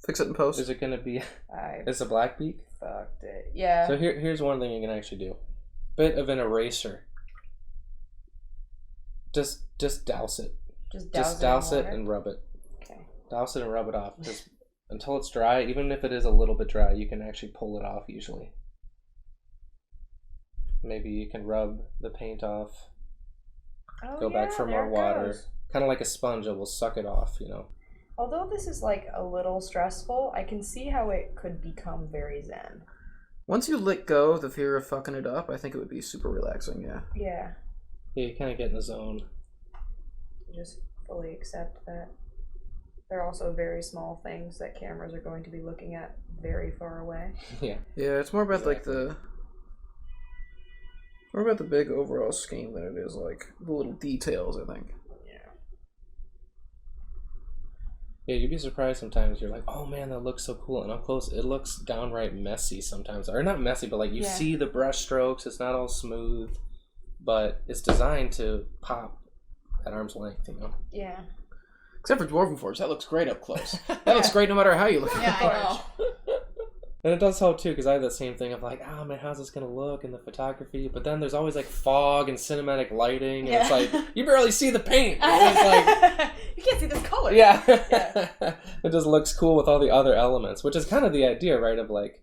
Fix it in post.
Is it gonna be?
I
It's a black beak.
fucked it. Yeah.
So here's one thing you can actually do. Bit of an eraser. Just douse it.
Just
douse
in
it
water?
and rub it.
Okay.
Douse it and rub it off. Just until it's dry. Even if it is a little bit dry, you can actually pull it off usually. Maybe you can rub the paint off.
Oh,
Go back for
there
more
it
water.
goes.
Kind of like a sponge, it will suck it off,
Although this is like a little stressful, I can see how it could become very zen.
Once you let go of the fear of fucking it up, I think it would be super relaxing, yeah.
Yeah.
Yeah, you kind of get in the zone.
Just fully accept that there are also very small things that cameras are going to be looking at very far away.
Yeah.
Yeah, it's more about like the big overall scheme than it is like the little details, I think.
Yeah, you'd be surprised sometimes. You're like, oh man, that looks so cool. And up close, it looks downright messy sometimes. Or not messy, but like you see the brush strokes. It's not all smooth. But it's designed to pop at arm's length,
Yeah.
Except for Dwarven Forge, that looks great up close. That looks great no matter how you look
Yeah,
at the
I
Forge.
know.
And it does help too, because I have that same thing of like, oh man, how's this going to look in the photography? But then there's always like fog and cinematic lighting. And it's like, you barely see the paint. And it's like,
you can't see this color.
yeah. It just looks cool with all the other elements, which is kind of the idea, right? Of like,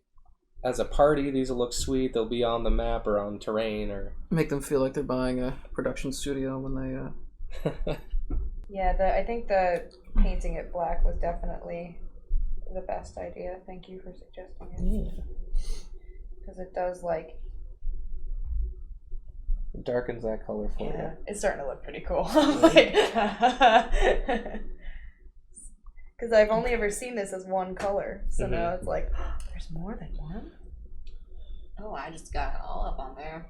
as a party, these will look sweet. They'll be on the map or on terrain or
Make them feel like they're buying a production studio when they
Yeah, I think the painting it black was definitely the best idea. Thank you for suggesting it. Because it does like
It darkens that color for you.
it's starting to look pretty cool. Like, because I've only ever seen this as one color, so now it's like there's more than one.
Oh, I just got it all up on there.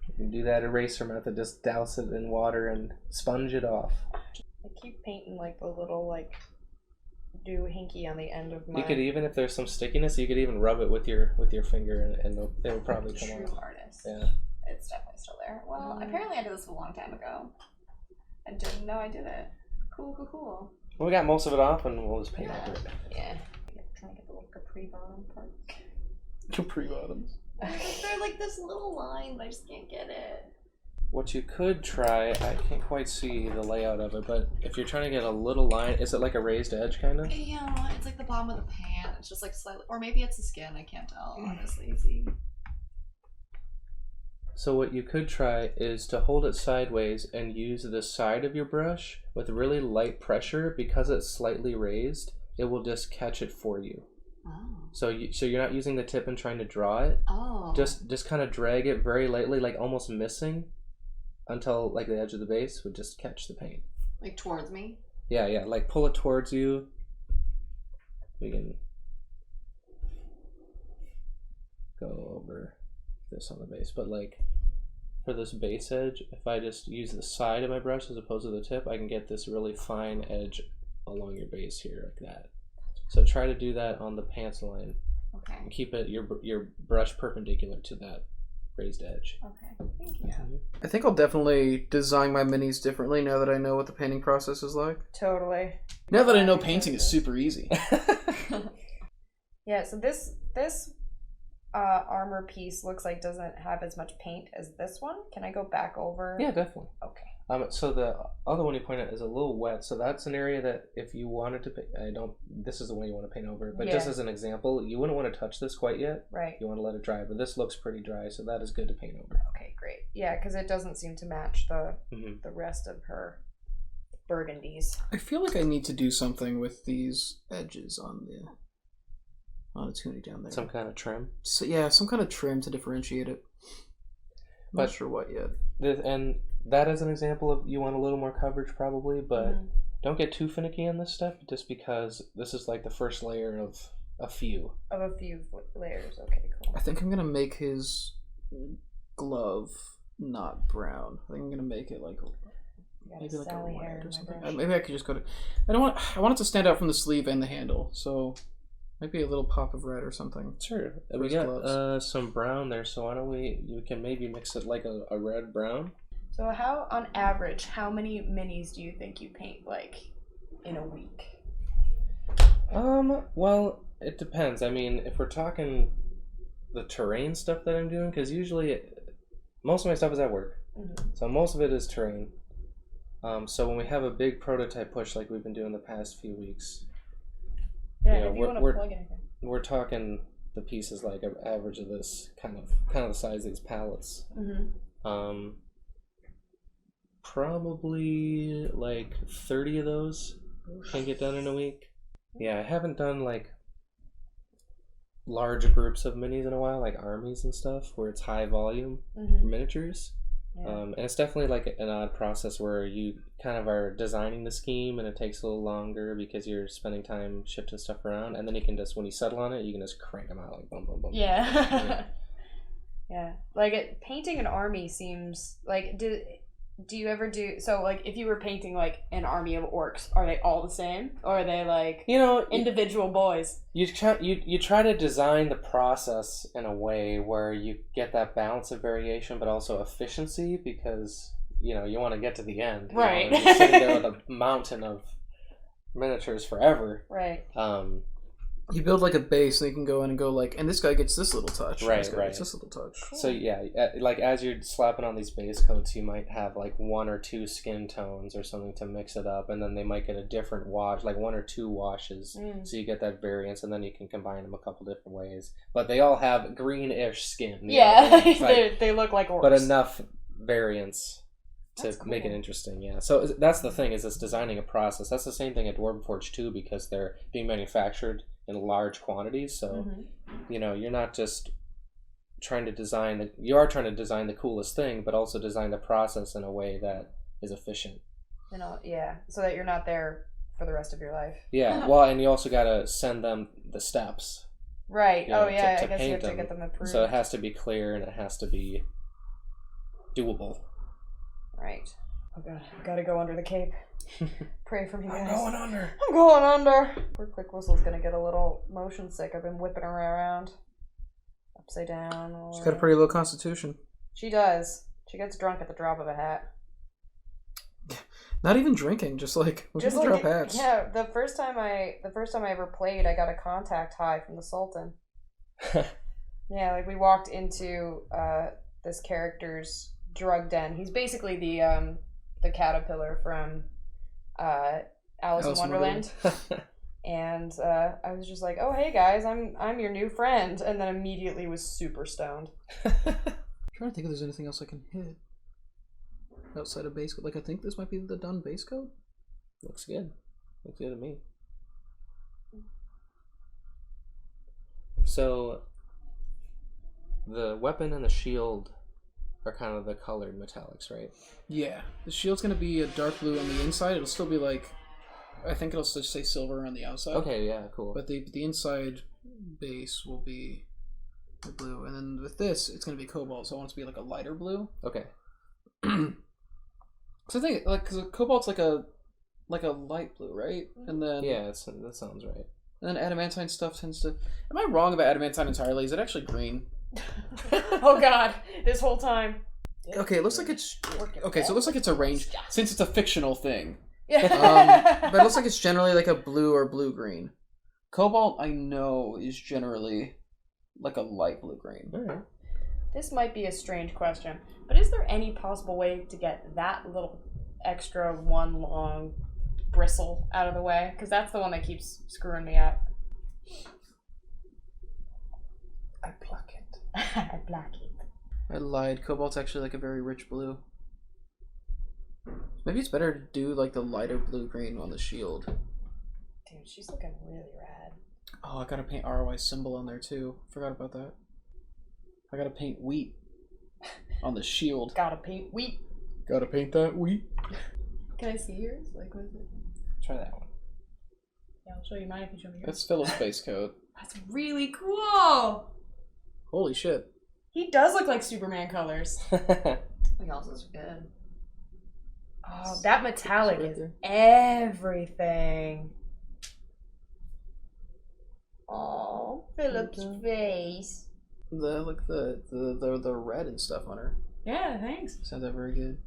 You can do that eraser method, just douse it in water and sponge it off.
I keep painting like the little like doohinky on the end of my.
You could even, if there's some stickiness, you could even rub it with your finger and it'll probably come
True
off.
artist.
Yeah.
It's definitely still there. Well, apparently I did this a long time ago. I didn't know I did it. Cool.
Well, we got most of it off and we'll just paint over it.
Yeah. Trying to get the little capri bottom part.
Capri bottoms.
They're like this little line, but I just can't get it.
What you could try, I can't quite see the layout of it, but if you're trying to get a little line, is it like a raised edge kind of?
Yeah, it's like the bottom of the pan. It's just like slightly, or maybe it's the skin. I can't tell, honestly. See.
So what you could try is to hold it sideways and use the side of your brush with really light pressure. Because it's slightly raised, it will just catch it for you.
Oh.
So you're not using the tip and trying to draw it.
Oh.
Just kind of drag it very lightly, like almost missing, until like the edge of the base would just catch the paint.
Like towards me?
Yeah, like pull it towards you. We can go over this on the base, but like for this base edge, if I just use the side of my brush as opposed to the tip, I can get this really fine edge along your base here like that. So try to do that on the pants line.
Okay.
And keep it your brush perpendicular to that raised edge.
Okay. Thank you.
I think I'll definitely design my minis differently now that I know what the painting process is like.
Totally.
Now that I know painting is super easy.
Yeah, so this armor piece looks like doesn't have as much paint as this one. Can I go back over?
Yeah, definitely.
Okay.
So the other one you pointed out is a little wet, so that's an area that if you wanted to this is the one you want to paint over, but just as an example, you wouldn't want to touch this quite yet.
Right.
You want to let it dry, but this looks pretty dry, so that is good to paint over.
Okay, great. Yeah, because it doesn't seem to match the
Mm-hmm.
the rest of her burgundies.
I feel like I need to do something with these edges on the tunic down there.
Some kind of trim.
So, yeah, some kind of trim to differentiate it. Not
But-
sure what yet.
And that is an example of you want a little more coverage probably, but don't get too finicky on this step just because this is like the first layer of a few.
Of a few layers. Okay, cool.
I think I'm gonna make his glove not brown. I think I'm gonna make it like maybe like a
Sally
red
hair
or
in
something.
my brush.
Maybe I could just go to. I want it to stand out from the sleeve and the handle. So maybe a little pop of red or something.
Sure.
For
We
his
got
gloves.
some brown there, so why don't we can maybe mix it like a red brown.
So on average, how many minis do you think you paint, like, in a week?
Well, it depends. I mean, if we're talking the terrain stuff that I'm doing, because usually most of my stuff is at work, so most of it is terrain. So when we have a big prototype push like we've been doing the past few weeks,
Yeah, if you want to plug anything.
We're talking the pieces like an average of this kind of the size of these pallets. Probably like 30 of those can get done in a week. Yeah, I haven't done like large groups of minis in a while, like armies and stuff, where it's high volume miniatures.
Yeah.
And it's definitely like an odd process where you kind of are designing the scheme and it takes a little longer because you're spending time shifting stuff around, and then you can just, when you settle on it, you can just crank them out like boom, boom, boom.
Yeah. Yeah. Like, painting an army seems like, do you ever do, so like if you were painting like an army of orcs, are they all the same, or are they like individual boys?
You try to design the process in a way where you get that balance of variation but also efficiency, because you want to get to the end,
right?
You're sitting there with a mountain of miniatures forever,
right?
You build like a base, and you can go in and go like, and this guy gets this little touch,
right?
This guy gets this little touch.
So yeah, like as you're slapping on these base coats, you might have like 1 or 2 skin tones or something to mix it up, and then they might get a different wash, like 1 or 2 washes, so you get that variance, and then you can combine them a couple different ways. But they all have greenish skin.
Yeah, they look like orcs,
but enough variance to make it interesting. Yeah, so that's the thing, is it's designing a process. That's the same thing at Dwarven Forge too, because they're being manufactured in large quantities, so you're not just trying to design you are trying to design the coolest thing, but also design the process in a way that is efficient,
so that you're not there for the rest of your life.
Well, and you also got to send them the steps,
right? I guess you have
them.
to get them approved,
so it has to be clear and it has to be doable.
Right. Oh god, I gotta go under the cape. Pray for me, guys.
I'm
going under. Poor Quick Whistle's gonna get a little motion sick. I've been whipping her around. Upside down.
She's got a pretty low constitution.
She does. She gets drunk at the drop of a hat.
Not even drinking, just like drop hats.
Yeah, the first time I ever played, I got a contact high from the Sultan. Yeah, like we walked into this character's drug den. He's basically the caterpillar from Alice in Wonderland. And I was just like, "Oh, hey guys, I'm your new friend," and then immediately was super stoned.
I'm trying to think if there's anything else I can hit outside of base coat. Like, I think this might be the done base coat.
Looks good to me. So the weapon and the shield are kind of the colored metallics, right?
Yeah. The shield's going to be a dark blue on the inside. It'll still be like, I think it'll still say silver on the outside.
Okay, yeah, cool.
But the inside base will be the blue. And then with this, it's going to be cobalt, so I want it to be like a lighter blue.
Okay.
So I think, like, because cobalt's like a light blue, right? And then
that sounds right.
And then adamantine stuff tends to... Am I wrong about adamantine entirely? Is it actually green?
Oh god, this whole time.
Okay, it looks like it's... Okay, so it looks like it's a range, since it's a fictional thing.
Yeah.
But it looks like it's generally like a blue or blue-green. Cobalt, I know, is generally like a light blue-green.
Alright.
This might be a strange question, but is there any possible way to get that little extra one long bristle out of the way? Because that's the one that keeps screwing me up.
I pluck it.
I black it.
I lied. Cobalt's actually like a very rich blue. Maybe it's better to do like the lighter blue-green on the shield.
Dude, she's looking really rad.
Oh, I gotta paint ROI symbol on there too. Forgot about that. I gotta paint wheat on the shield.
Gotta paint wheat.
Gotta paint that wheat.
Can I see yours? Like, what is it?
Try that one.
Yeah, I'll show you mine if you show me yours.
That's Philip's base coat.
That's really cool!
Holy shit.
He does look like Superman colors.
Everything else is good.
Oh, that metallic is everything. Oh, Philip's face.
The red and stuff on her.
Yeah, thanks.
Sounds that very good.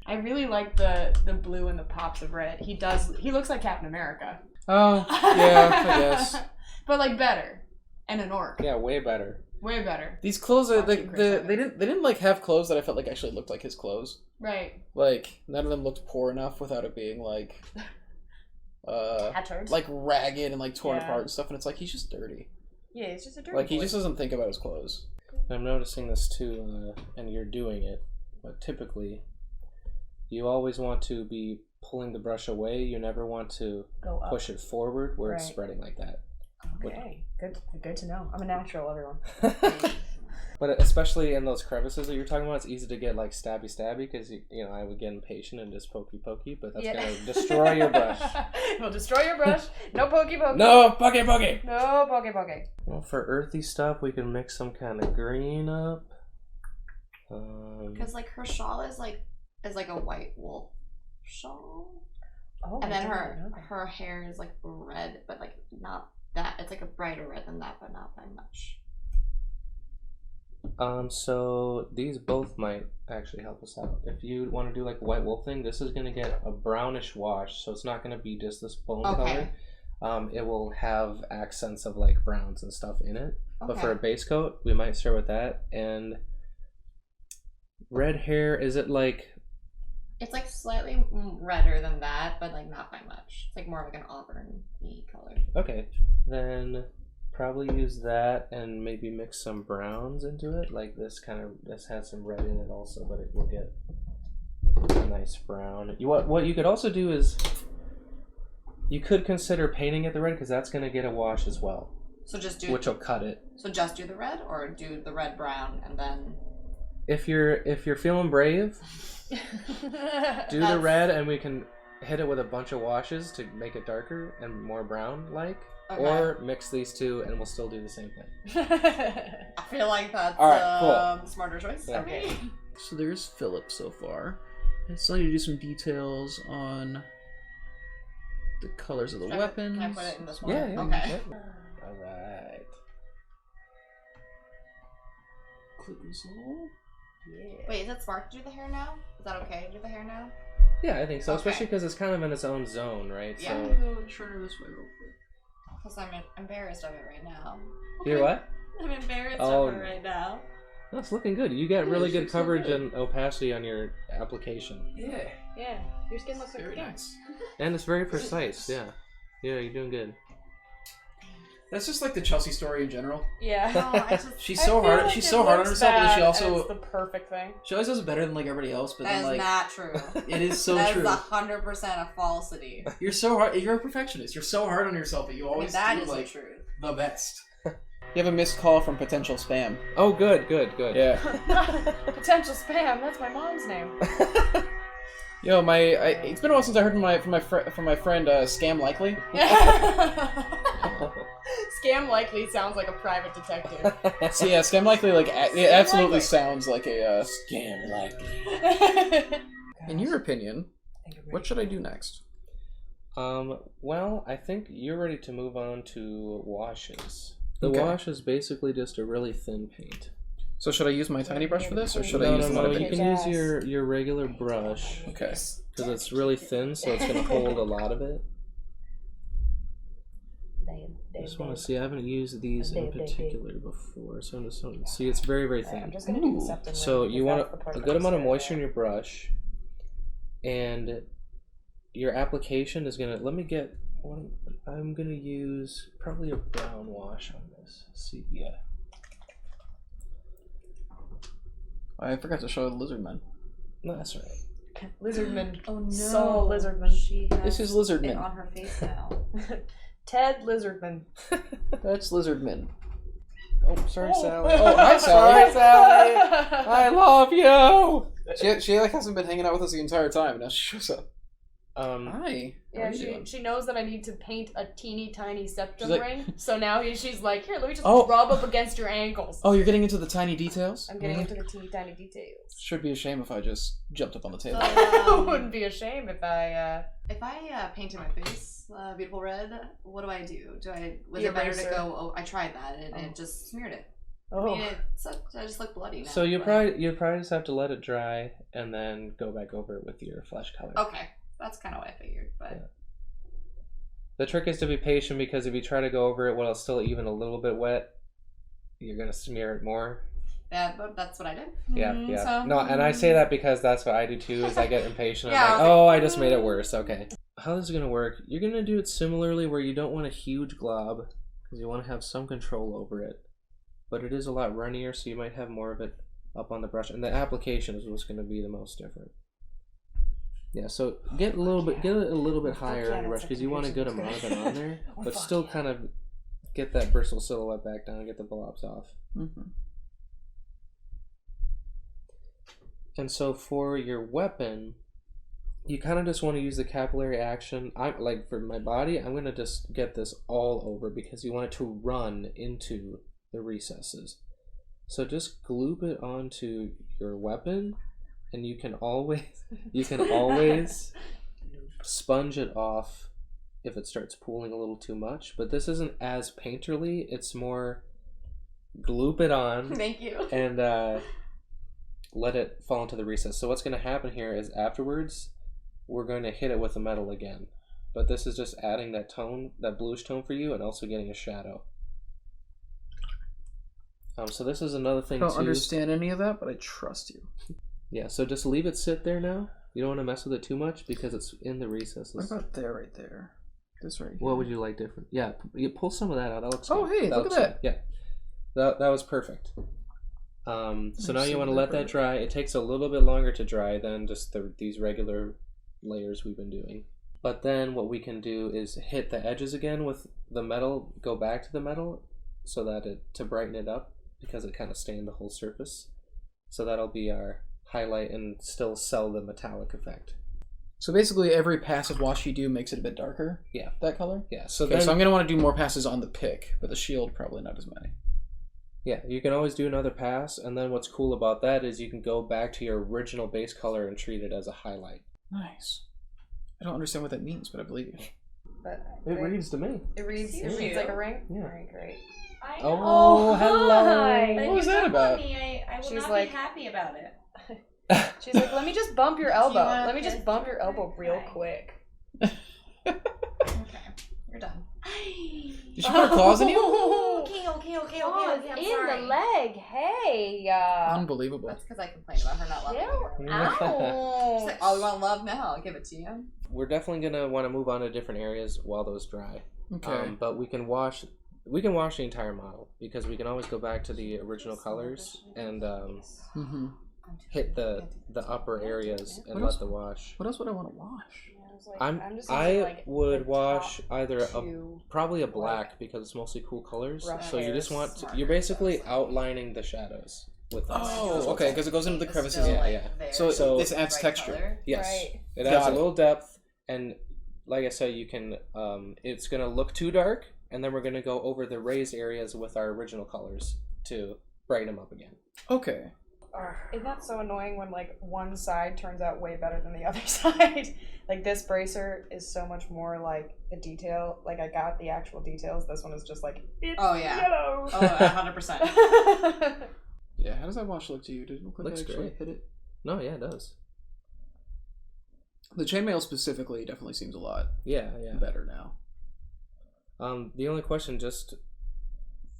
I really like the blue and the pops of red. He looks like Captain America.
Oh, yeah, I guess.
But like better. And an orc.
Yeah, way better.
Way better.
These clothes are
Watching
like
Chris,
they didn't like have clothes that I felt like actually looked like his clothes.
Right.
Like none of them looked poor enough without it being like
Tattered.
like ragged and like torn
Yeah.
apart and stuff, and it's like he's just dirty.
Yeah, it's just a dirty
Like he
boy.
just doesn't think about his clothes.
I'm noticing this too, and you're doing it, but typically, you always want to be pulling the brush away. You never want to
Go up.
push it forward where it's
Right.
spreading like that.
Okay. Good to know. I'm a natural, everyone.
But especially in those crevices that you're talking about, it's easy to get like stabby because I would get impatient and just pokey, but that's gonna destroy your brush.
We'll destroy your brush. No pokey.
No, pokey.
No pokey.
Well, for earthy stuff, we can mix some kind of green up.
Because like her shawl is like a white wolf shawl,
Oh,
and then her hair is like red, but like not that. It's like a brighter red than that, but not by much.
So these both might actually help us out. If you want to do like a white wolf thing, this is gonna get a brownish wash, so it's not gonna be just this bone color. It will have accents of like browns and stuff in it.
Okay.
But for a base coat, we might start with that. And red hair, is it like?
It's like slightly redder than that, but like not by much. It's like more of like an auburn-y color.
Okay, then probably use that and maybe mix some browns into it. Like this has some red in it also, but it will get a nice brown. What you could also do is you could consider painting it the red because that's going to get a wash as well.
So just do.
Which will cut it.
So just do the red, or do the red brown and then.
If you're feeling brave, do the red and we can hit it with a bunch of washes to make it darker and more brown like.
Okay.
Or mix these two and we'll still do the same thing.
I feel like that's
All right,
a smarter choice.
Yeah.
Okay.
So there's Philip so far. I still need to do some details on the colors of the weapons.
Can I put it in this one?
Yeah.
Okay.
Alright.
Click this all.
Yeah.
Wait, is it smart to do the hair now? Is that okay to do the hair now?
Yeah, I think so.
Okay.
Especially because it's kind of in its own zone, right?
Yeah.
I'm
So
gonna go trimmer this way real quick.
Because I'm embarrassed of it right now.
you're what?
I'm embarrassed
Oh.
of it right now.
No, it's looking good. You get really
it
good
looks so
coverage
good.
and opacity on your application,
Yeah.
Yeah. Your skin looks like
Very
skin.
nice.
and it's very precise. Yeah, you're doing good.
That's just like the Chelsea story in general.
Yeah.
No, I just
She's
I
so
feel
hard.
like
She's
it
so hard on
looks
herself, but
bad,
she
and
also
it's the perfect thing.
she always does it better than like everybody else. But
that
then
is
like
not true.
it is so
That
true.
is 100% a falsity.
You're so hard. You're a perfectionist. You're so hard on yourself that you
I mean,
always
that
do
is
like
the truth.
the best. You have a missed call from potential spam.
Oh, good.
Yeah.
Potential spam. That's my mom's name.
Yo, it's been a while since I heard from my friend Scam Likely.
Scam likely sounds like a private detective.
So yeah, Scam Likely it absolutely
Likely.
sounds like a
Scam likely.
In your opinion, what should I do next?
Well, I think you're ready to move on to washes. The
Okay.
wash is basically just a really thin paint.
So should I use my tiny brush for this, or should I
No,
use
no,
the
no.
one I
You
picked?
can use your regular brush
Okay.
because it's really thin, so it's gonna hold a lot of it. I just want to see. I haven't used these in particular before, so I'm just going to see. It's very, very
I'm
thin.
just gonna do
Ooh.
the septum
So
ring,
you
because
want
that's the part
a
that
good
I'm
amount of
scared
moisture in your brush, and your application is gonna. Let me get one. I'm gonna use probably a brown wash on this sepia.
I forgot to show the Lizardman.
No, that's all right.
Lizardman.
Oh no.
Soul Lizardman.
She has
This is
it
Lizardman.
on her face now.
Ted Lizardman.
That's Lizardman. Oh, sorry,
Oh.
Sally. Oh, hi, Sally.
Sorry, Sally. I love you.
She like hasn't been hanging out with us the entire time, and now she shows up. Hi. How
Yeah,
are you doing?
she knows that I need to paint a teeny tiny septum
She's like-
ring. So now she's like, here, let me just
Oh.
rub up against your ankles.
Oh, you're getting into the tiny details?
I'm getting into the teeny tiny details.
Should be a shame if I just jumped up on the table.
It wouldn't be a shame if I.
If I painted my face beautiful red, what do? Was
The
it better to
eraser.
go? Oh, I tried that and it just smeared it. I mean, I just look bloody now.
So you'd
but-
probably just have to let it dry and then go back over it with your flesh color.
Okay, that's kind of what I figured, but...
Yeah. The trick is to be patient because if you try to go over it while it's still even a little bit wet, you're gonna smear it more.
Yeah, but that's what I did.
Yeah,
Mhm,
yeah.
so-
No, and I say that because that's what I do too. Is I get impatient.
Yeah,
I'm
I
like,
was like,
oh, I just made it worse. Okay. How this is gonna work? You're gonna do it similarly, where you don't want a huge glob because you want to have some control over it, but it is a lot runnier, so you might have more of it up on the brush, and the application is what's gonna be the most different. Yeah, so get it a little bit higher on your brush because you want a good amount of it on there, but still kind of get that bristle silhouette back down and get the blobs off.
Mm-hmm.
And so for your weapon, you kind of just want to use the capillary action. I'm like for my body, I'm gonna just get this all over because you want it to run into the recesses. So just gloop it onto your weapon, and you can always sponge it off if it starts pooling a little too much. But this isn't as painterly. It's more gloop it on
Thank you.
and let it fall into the recess. So what's going to happen here is afterwards, we're going to hit it with the metal again. But this is just adding that tone, that bluish tone for you, and also getting a shadow. So this is another thing
I don't
too.
understand any of that, but I trust you.
Yeah, so just leave it sit there now. You don't want to mess with it too much because it's in the recesses.
What about there, right there? This right here.
What would you like different? Yeah, you pull some of that out. That looks
Oh,
good.
hey, look at
looks
that.
good. Yeah, that was perfect. So now you want to let that dry. It takes a little bit longer to dry than just these regular layers we've been doing. But then what we can do is hit the edges again with the metal. Go back to the metal so that to brighten it up because it kind of stained the whole surface. So that'll be our highlight and still sell the metallic effect.
So basically, every passive wash you do makes it a bit darker.
Yeah.
That color.
Yeah. So
Okay,
then,
so I'm gonna want to do more passes on the pick, but the shield probably not as many.
yeah, you can always do another pass, and then what's cool about that is you can go back to your original base color and treat it as a highlight.
Nice. I don't understand what that means, but I believe you.
But
It reads to me.
It reads
Cute.
like a ring.
Yeah.
Alright, great.
I
Oh, hello.
hi.
But if
What was
you
that
don't
about?
want me, I will
She's
not
like-
be happy about it.
She's like, let me just bump your
Do you
elbow.
wanna
Let me just
kiss
bump
your
your elbow real
cry?
quick.
Okay, you're done.
Did she put claws in you?
Okay,
Claws
I'm
in
sorry.
the leg. Hey.
Unbelievable.
That's because I complained about her not loving me.
Chill
earlier. She's
out.
like, oh, you want love now? I'll give it to you.
We're definitely gonna want to move on to different areas while those dry.
Okay.
But we can wash the entire model because we can always go back to the original colors and
Mm-hmm.
hit the upper areas and
What
let
else?
the wash.
What else would I want to wash?
I would wash either
two,
probably a black because it's mostly cool colors.
rough
So you just
hairs.
want you're basically outlining the shadows with this.
Oh, okay, because it goes into the crevices.
still, yeah.
So this
So-
adds texture.
Color.
Yes,
Right.
it adds
Got
a
it.
little depth, and like I said, you can. It's gonna look too dark, and then we're gonna go over the raised areas with our original colors to brighten them up again.
Okay.
Isn't that so annoying when like one side turns out way better than the other side? Like this bracer is so much more like the detail. Like I got the actual details. This one is just like it's
Oh, yeah.
yellow.
Oh, 100%.
Yeah. How does that wash look to you? Did it look like
Looks
I actually
great.
hit it?
No, yeah, it does.
The chainmail specifically definitely seems a lot
Yeah, yeah.
better now.
The only question, just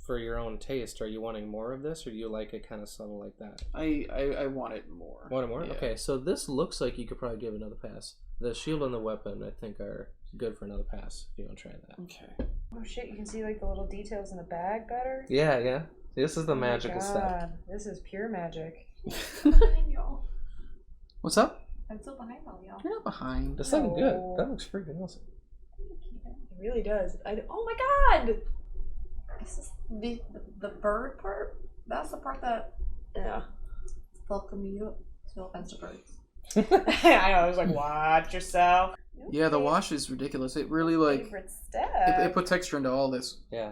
for your own taste, are you wanting more of this, or do you like it kind of subtle like that?
I want it more.
Want it more?
Yeah.
Okay, so this looks like you could probably give another pass. The shield and the weapon, I think, are good for another pass if you want to try that.
Okay.
Oh shit! You can see like the little details in the bag better.
Yeah, yeah. This is the
Oh my
magical step.
God, this is pure magic.
Behind y'all.
What's up?
I'm still behind all y'all.
You're not behind.
That's looking good.
No.
That looks freaking awesome.
It really does. Oh my God!
This is the bird part. That's the part that
Yeah.
fucking me up. No offense to birds.
I know. I was like, watch yourself.
Yeah, the wash is ridiculous. It really like
Favorite step.
it put texture into all this.
Yeah.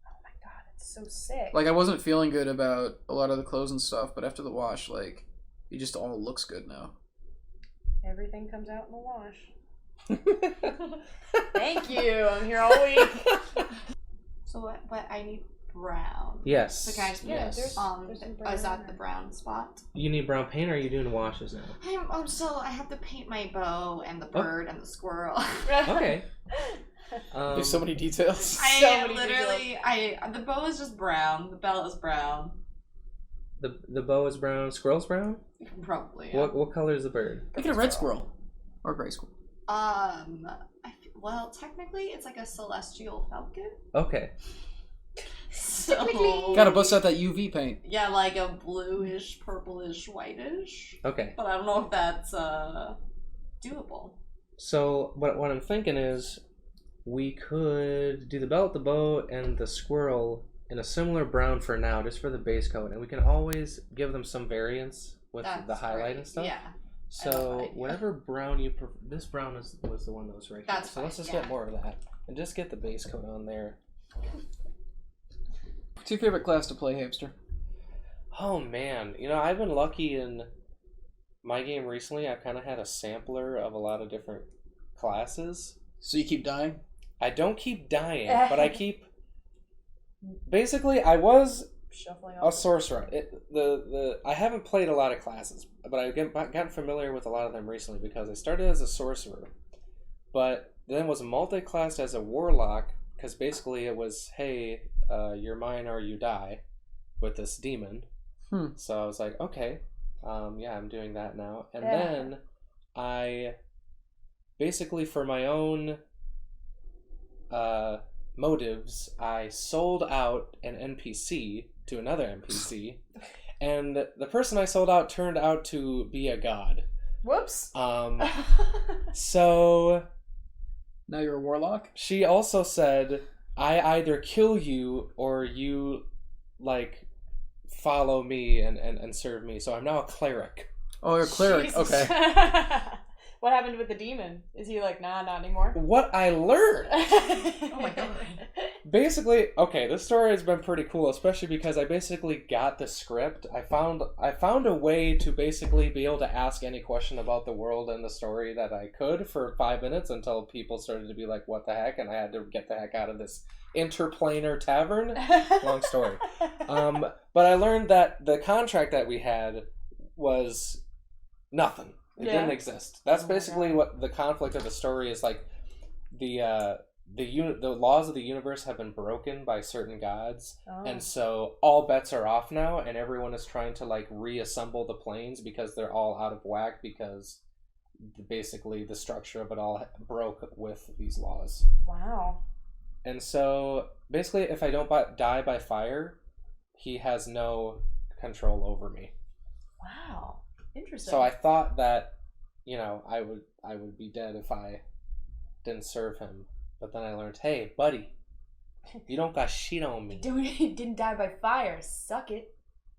Oh my God, it's so sick.
Like I wasn't feeling good about a lot of the clothes and stuff, but after the wash, like it just all looks good now.
Everything comes out in the wash. Thank you. I'm here all week.
So what I need brown.
Yes.
So can I just
yes.
there's some brown
is that
in
the
there.
brown spot?
You need brown paint, or are you doing washes now?
I'm still. I have to paint my bow and the bird and the squirrel.
Okay.
There's so many details.
The bow is just brown. The bell is brown.
The bow is brown. Squirrel's brown.
Probably. Yeah.
What color is the bird?
Make it a red squirrel or a gray squirrel.
Well, technically, it's like a celestial falcon.
Okay.
So
Gotta bust out that UV paint.
yeah, like a bluish, purplish, whitish.
Okay.
But I don't know if that's doable.
So what I'm thinking is, we could do the belt, the bow, and the squirrel in a similar brown for now, just for the base coat, and we can always give them some variance with
That's
the highlight
great.
and stuff.
Yeah. I love that
So
idea.
whatever brown you prefer, this brown was the one that was right
That's
here. So let's
fine,
just
yeah.
get more of that and just get the base coat on there.
What's your favorite class to play, Hamster?
Oh man, I've been lucky in my game recently. I've kind of had a sampler of a lot of different classes.
So you keep dying?
I don't keep dying, but I keep. Basically, I was
Shuffling
a sorcerer. I haven't played a lot of classes, but I've gotten familiar with a lot of them recently because I started as a sorcerer, but then was multi-classed as a warlock because basically it was, hey, you're mine or you die with this demon. So I was like, okay, yeah, I'm doing that now. And then I basically, for my own motives, I sold out an NPC to another NPC, and the person I sold out turned out to be a god.
Whoops.
So
Now you're a warlock?
she also said, I either kill you or you follow me and serve me. So I'm now a cleric.
Oh, you're a cleric.
Jesus.
Okay.
What happened with the demon? Is he like, nah, not anymore?
What I learned,
Oh my god.
basically, okay, this story has been pretty cool, especially because I basically got the script. I found a way to basically be able to ask any question about the world and the story that I could for 5 minutes until people started to be like, what the heck? And I had to get the heck out of this interplanar tavern. Long story. But I learned that the contract that we had was nothing. It didn't exist. That's basically what the conflict of the story is like. The laws of the universe have been broken by certain gods, and so all bets are off now, and everyone is trying to reassemble the planes because they're all out of whack because basically the structure of it all broke with these laws.
Wow.
And so basically, if I don't die by fire, he has no control over me.
Wow. Interesting.
So I thought that, I would be dead if I didn't serve him. But then I learned, hey, buddy, you don't got shit on me.
He didn't die by fire. Suck it.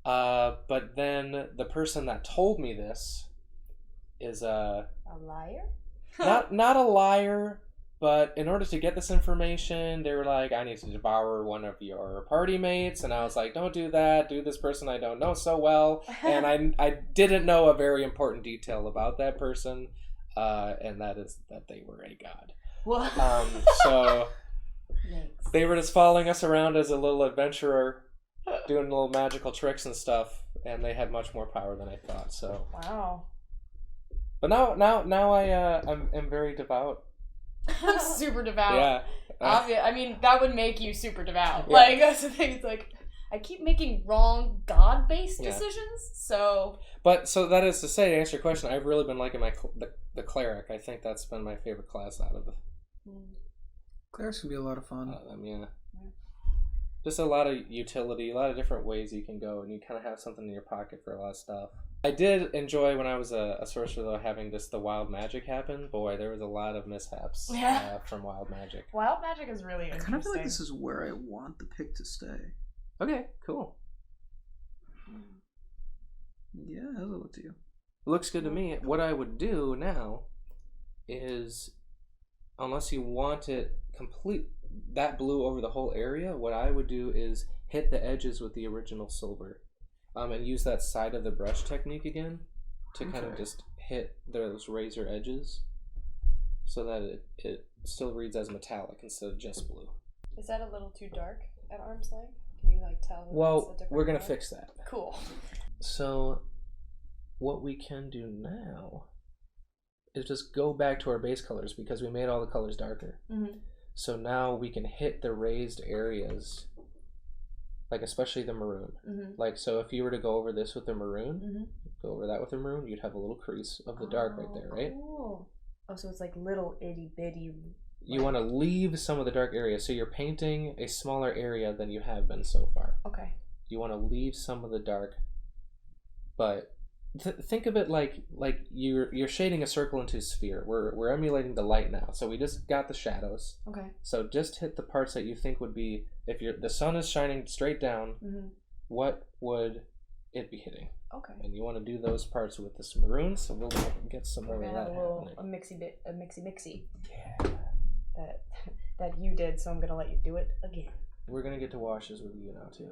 But then the person that told me this is
A liar?
not a liar, but in order to get this information, they were like, I need to devour one of your party mates, and I was like, don't do that, do this person I don't know so well, and I didn't know a very important detail about that person, and that is that they were a god.
What?
So
Yikes.
they were just following us around as a little adventurer, doing little magical tricks and stuff, and they had much more power than I thought. So,
Wow.
but now I'm very devout.
I'm super devout.
Yeah.
I mean, that would make you super devout.
Yeah.
That's the thing. It's like, I keep making wrong God-based
Yeah.
decisions, so...
But so that is to say, to answer your question, I've really been liking the cleric. I think that's been my favorite class out of them.
Clerics can be a lot of fun.
Yeah. Just a lot of utility, a lot of different ways you can go, and you kind of have something in your pocket for a lot of stuff. I did enjoy when I was a sorcerer, though, having just the wild magic happen. Boy, there was a lot of mishaps from wild magic.
Wild magic is really
I
interesting.
kind of feel like this is where I want the pick to stay.
Okay, cool.
Yeah, how's it look to you?
Looks good to me. What I would do now is, unless you want it complete, that blue over the whole area, what I would do is hit the edges with the original silver, and use that side of the brush technique again to kind of just hit those razor edges so that it still reads as metallic instead of just blue.
Is that a little too dark at arm's length? Can you like tell? Who wants a
Well,
different
we're gonna
color?
fix that.
Cool.
So, what we can do now is just go back to our base colors because we made all the colors darker.
Mm-hmm.
So now we can hit the raised areas, like especially the maroon.
Mm-hmm.
Like, so if you were to go over this with the maroon,
Mm-hmm.
go over that with the maroon, you'd have a little crease of the dark right there, right?
Cool. Oh, so it's like little itty bitty.
You want to leave some of the dark area, so you're painting a smaller area than you have been so far.
Okay.
You want to leave some of the dark, but think of it like you're shading a circle into a sphere. We're emulating the light now, so we just got the shadows.
Okay.
So just hit the parts that you think would be, if the sun is shining straight down,
Mm-hmm.
what would it be hitting?
Okay.
And you want to do those parts with this maroon, so we'll get some more
We're
of
gonna
that
have a
happening.
mixy
Yeah.
that you did, so I'm gonna let you do it again.
We're gonna get to washes with you now too.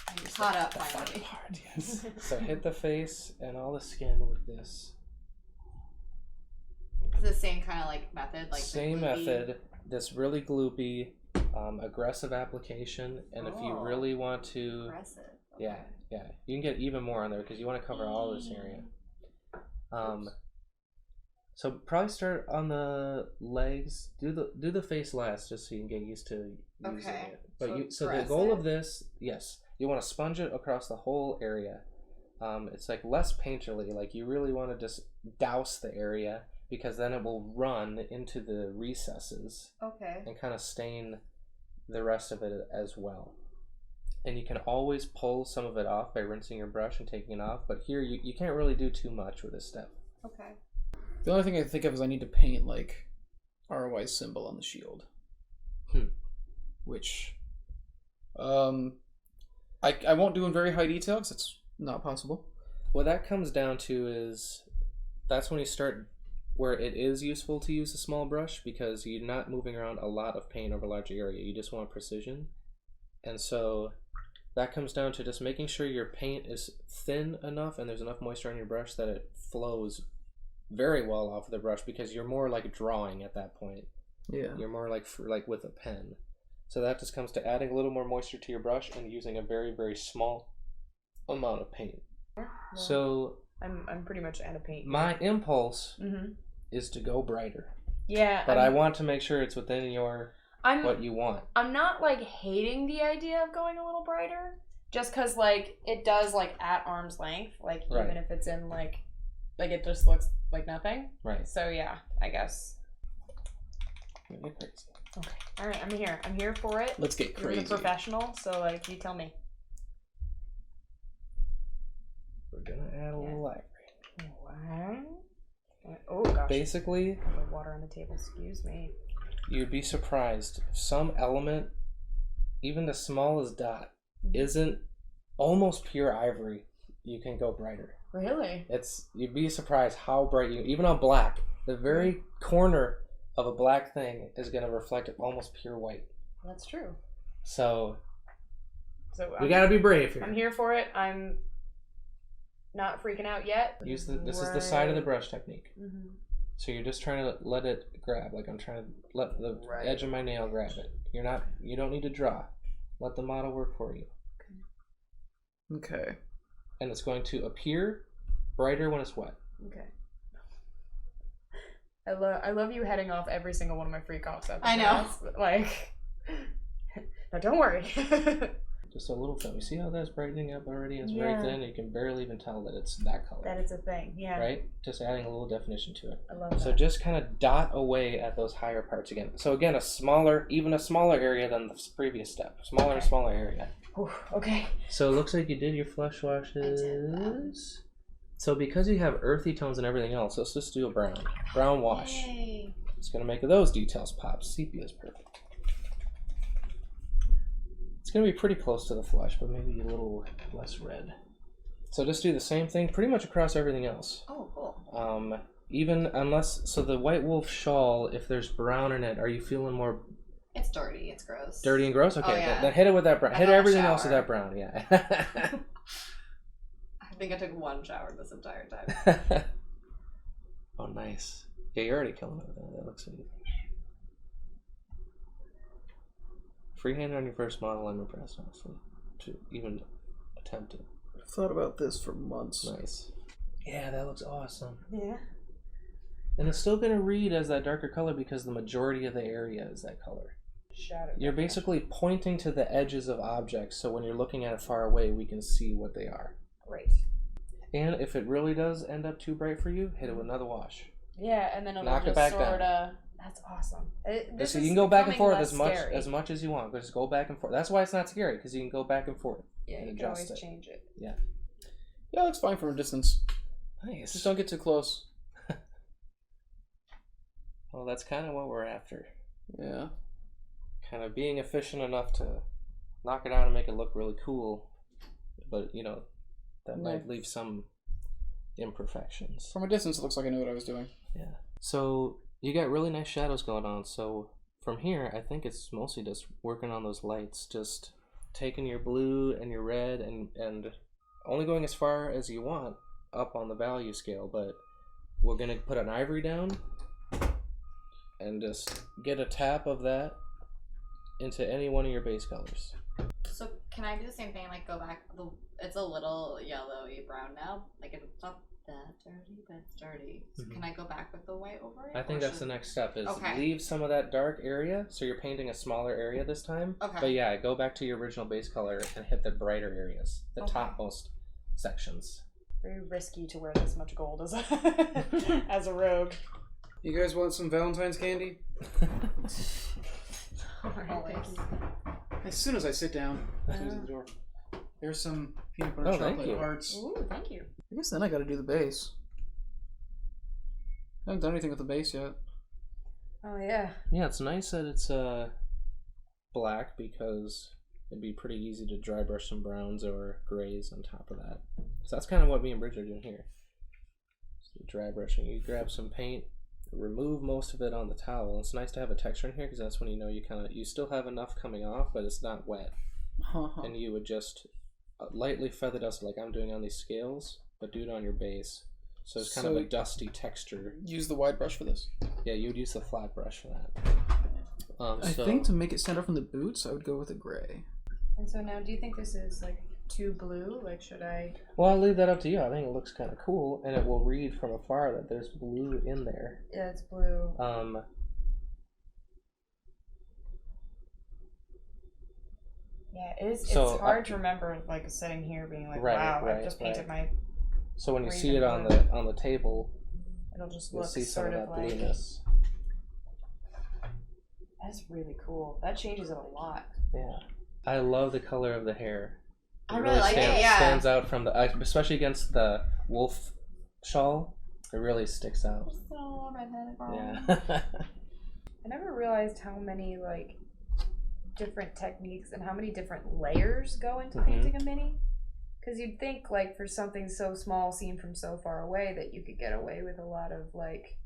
I'm caught up finally.
Part, yes. So hit the face and all the skin with this.
It's the same kind of like method, like
Same
the gloopy-
method. This really gloopy, aggressive application, and if you
Oh.
really want to,
Aggressive.
yeah, you can get even more on there because you want to cover all this area. So probably start on the legs. Do the face last, just so you can get used to using
Okay.
it. But
So
so the
press
goal
it?
of this, yes, you want to sponge it across the whole area. It's like less painterly. Like you really want to just douse the area because then it will run into the recesses
Okay.
and kind of stain the rest of it as well. And you can always pull some of it off by rinsing your brush and taking it off. But here you can't really do too much with this step.
Okay.
The only thing I think of is I need to paint like ROI's symbol on the shield. Which I won't do in very high detail because it's not possible.
What that comes down to is that's when you start where it is useful to use a small brush because you're not moving around a lot of paint over a large area. You just want precision. And so that comes down to just making sure your paint is thin enough and there's enough moisture on your brush that it flows very well off of the brush because you're more like drawing at that point.
Yeah.
You're more like with a pen. So that just comes to adding a little more moisture to your brush and using a very, very small amount of paint.
Well,
So
I'm pretty much out of paint.
my impulse
Mm-hmm.
is to go brighter,
Yeah.
but I want to make sure it's within your
I'm
what you want.
I'm not like hating the idea of going a little brighter, just because like it does like at arm's length, like
Right.
even if it's in like it just looks like nothing.
Right.
So yeah, I guess.
Make it crazy.
Okay. All right, I'm here. I'm here for it.
Let's get
You're
crazy.
the professional, so like you tell me.
We're gonna add a little light.
What? Oh gosh.
Basically,
The water on the table. Excuse me.
you'd be surprised if some element, even the smallest dot, isn't almost pure ivory. You can go brighter.
Really?
You'd be surprised how bright even on black, the very corner of a black thing is gonna reflect almost pure white.
That's true.
So
So
we gotta be brave here.
I'm here for it. I'm not freaking out yet.
This is the side of the brush technique.
Mm-hmm.
So you're just trying to let it grab, like I'm trying to let the
Right.
edge of my nail grab it. You don't need to draw. Let the model work for you.
Okay.
And it's going to appear brighter when it's wet.
Okay. I love you heading off every single one of my freak offs.
I know.
Like, no, don't worry.
Just a little film. You see how that's brightening up already? It's
Yeah.
very thin. You can barely even tell that it's that color.
That it's a thing. Yeah.
Right? Just adding a little definition to it.
I love that.
So just kind of dot away at those higher parts again. So again, even a smaller area than the previous step. Smaller and
Okay.
smaller area.
Whew, okay.
So it looks like you did your flesh washes. So because you have earthy tones and everything else, let's just do a brown wash.
Yay.
It's going to make those details pop. Sepia is perfect. It's going to be pretty close to the flesh, but maybe a little less red. So just do the same thing pretty much across everything else.
Oh, cool.
Even unless, so the white wolf shawl, if there's brown in it, are you feeling more
It's dirty. It's gross.
dirty and gross? Okay,
Oh, yeah.
then hit it with that brown.
I
Hit
got a
everything else with
shower.
that brown, yeah.
I think I took one shower this entire time.
Oh, nice. Yeah, you're already killing it with that. That looks sweet. Freehand on your first model, I'm impressed, honestly, to even attempt it.
I've thought about this for months.
Nice. Yeah, that looks awesome.
Yeah.
And it's still going to read as that darker color because the majority of the area is that color.
Shadow.
You're basically pointing to the edges of objects, so when you're looking at it far away, we can see what they are.
Great.
And if it really does end up too bright for you, hit it with another wash.
Yeah, and then it'll
Knock it
just
back
sort
down.
of. That's awesome.
So you can go back and forth as
scary.
much as you want. Just go back and forth. That's why it's not scary, because you can go back and forth.
Yeah,
and
you can always
adjust it.
change it.
Yeah.
Yeah, it looks fine from a distance.
Nice.
Just don't get too close.
Well, that's kind of what we're after.
Yeah.
Kind of being efficient enough to knock it out and make it look really cool, but that might leave some imperfections.
From a distance, it looks like I knew what I was doing.
Yeah. So you got really nice shadows going on. So from here, I think it's mostly just working on those lights, just taking your blue and your red and only going as far as you want up on the value scale. But we're gonna put an ivory down and just get a tap of that into any one of your base colors.
So can I do the same thing? Like go back. It's a little yellowy brown now. Like it's not that dirty, but it's dirty. So can I go back with the white over it?
I think that's the next step is
Okay.
leave some of that dark area, so you're painting a smaller area this time.
Okay.
But yeah, go back to your original base color and hit the brighter areas, the topmost sections.
Very risky to wear this much gold as a as a rogue.
You guys want some Valentine's candy?
Always.
As soon as I sit down, to the door. There's some peanut butter
thank
chocolate
you.
hearts.
Ooh, thank you.
I guess then I gotta do the base. I haven't done anything with the base yet.
Oh yeah.
Yeah, it's nice that it's black because it'd be pretty easy to dry brush some browns or grays on top of that. So that's kind of what me and Bridget are doing here. So dry brushing. You grab some paint, remove most of it on the towel. It's nice to have a texture in here because that's when you know you still have enough coming off, but it's not wet. And you would just lightly feather dust like I'm doing on these scales, but do it on your base. So it's kind of a dusty texture.
Use the wide brush for this.
Yeah, you would use the flat brush for that.
I think to make it stand out from the boots, I would go with a gray.
And so now, do you think this is like too blue? Like, should I?
Well, I'll leave that up to you. I think it looks kind of cool, and it will read from afar that there's blue in there.
Yeah, it's blue. Yeah, it's hard to remember, like sitting here being like, wow, I've just painted my.
So when you see
even
it on the table,
it'll just
you'll
look
see some
sort
of
of
that
like.
blueness.
That's really cool. That changes it a lot.
Yeah, I love the color of the hair.
I really like it. Yeah,
stands out from the, especially against the wolf shawl. It really sticks out.
So redheaded girl.
Yeah.
I never realized how many like different techniques and how many different layers go into painting a mini. Because you'd think like for something so small seen from so far away that you could get away with a lot of like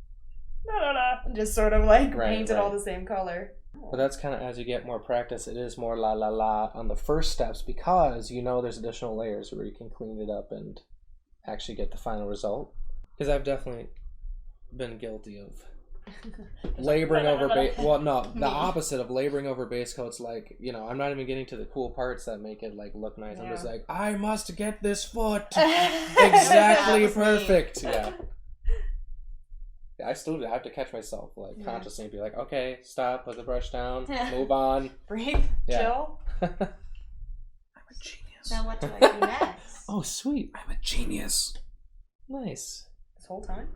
and just sort of like paint it all the same color.
But that's kind of as you get more practice, it is more la la la on the first steps because there's additional layers where you can clean it up and actually get the final result. Because I've definitely been guilty of laboring over the opposite of laboring over base coats. Like, I'm not even getting to the cool parts that make it like look nice. I'm just like, I must get this foot exactly perfect. Yeah. I still have to catch myself like consciously and be like, okay, stop, put the brush down, move on,
breathe, chill.
I'm a genius.
Now what do I do next?
Oh, sweet.
I'm a genius.
Nice.
This whole time?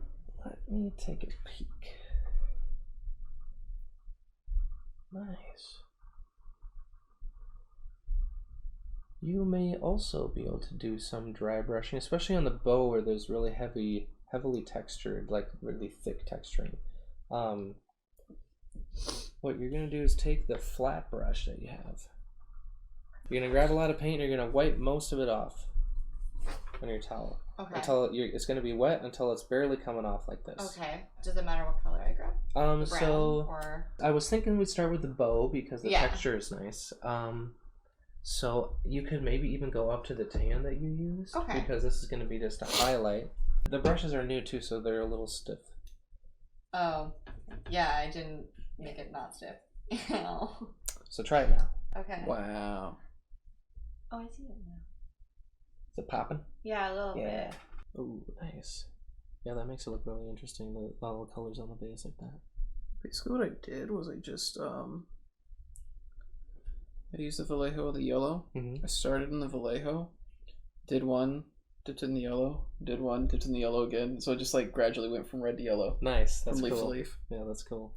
Let me take a peek. Nice. You may also be able to do some dry brushing, especially on the bow where there's really heavily textured, like really thick texturing. What you're going to do is take the flat brush that you have. You're going to grab a lot of paint and you're going to wipe most of it off on your towel.
Okay.
Until it's going to be wet until it's barely coming off like this.
Okay. Does it matter what color I grab? Brown,
so
or...
I was thinking we'd start with the bow because the texture is nice. So you could maybe even go up to the tan that you used.
Okay. Because
this is going to be just a highlight. The brushes are new too, so they're a little stiff.
Oh, yeah, I didn't make it not stiff.
So try it now.
Okay.
Wow.
Oh, I see it now.
Is it popping?
Yeah, a little
Yeah.
bit.
Ooh, nice. Yeah, that makes it look really interesting. All the colors on the base like that.
Basically, what I did was I just I used the Vallejo of the yellow.
Mm-hmm.
I started in the Vallejo, did one, dipped in the yellow, did one, dipped in the yellow again. So it just like gradually went from red to yellow.
Nice. That's
from leaf
cool.
to leaf.
Yeah, that's cool.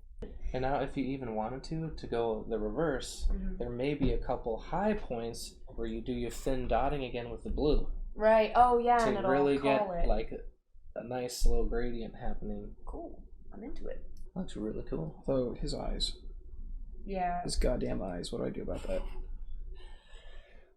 And now, if you even wanted to go the reverse, there may be a couple high points where you do your thin dotting again with the blue.
Right. Oh yeah, and
To
it'll
really get
call it.
like a nice little gradient happening.
Cool. I'm into it.
Looks really cool.
So his eyes,
Yeah.
his goddamn eyes. What do I do about that?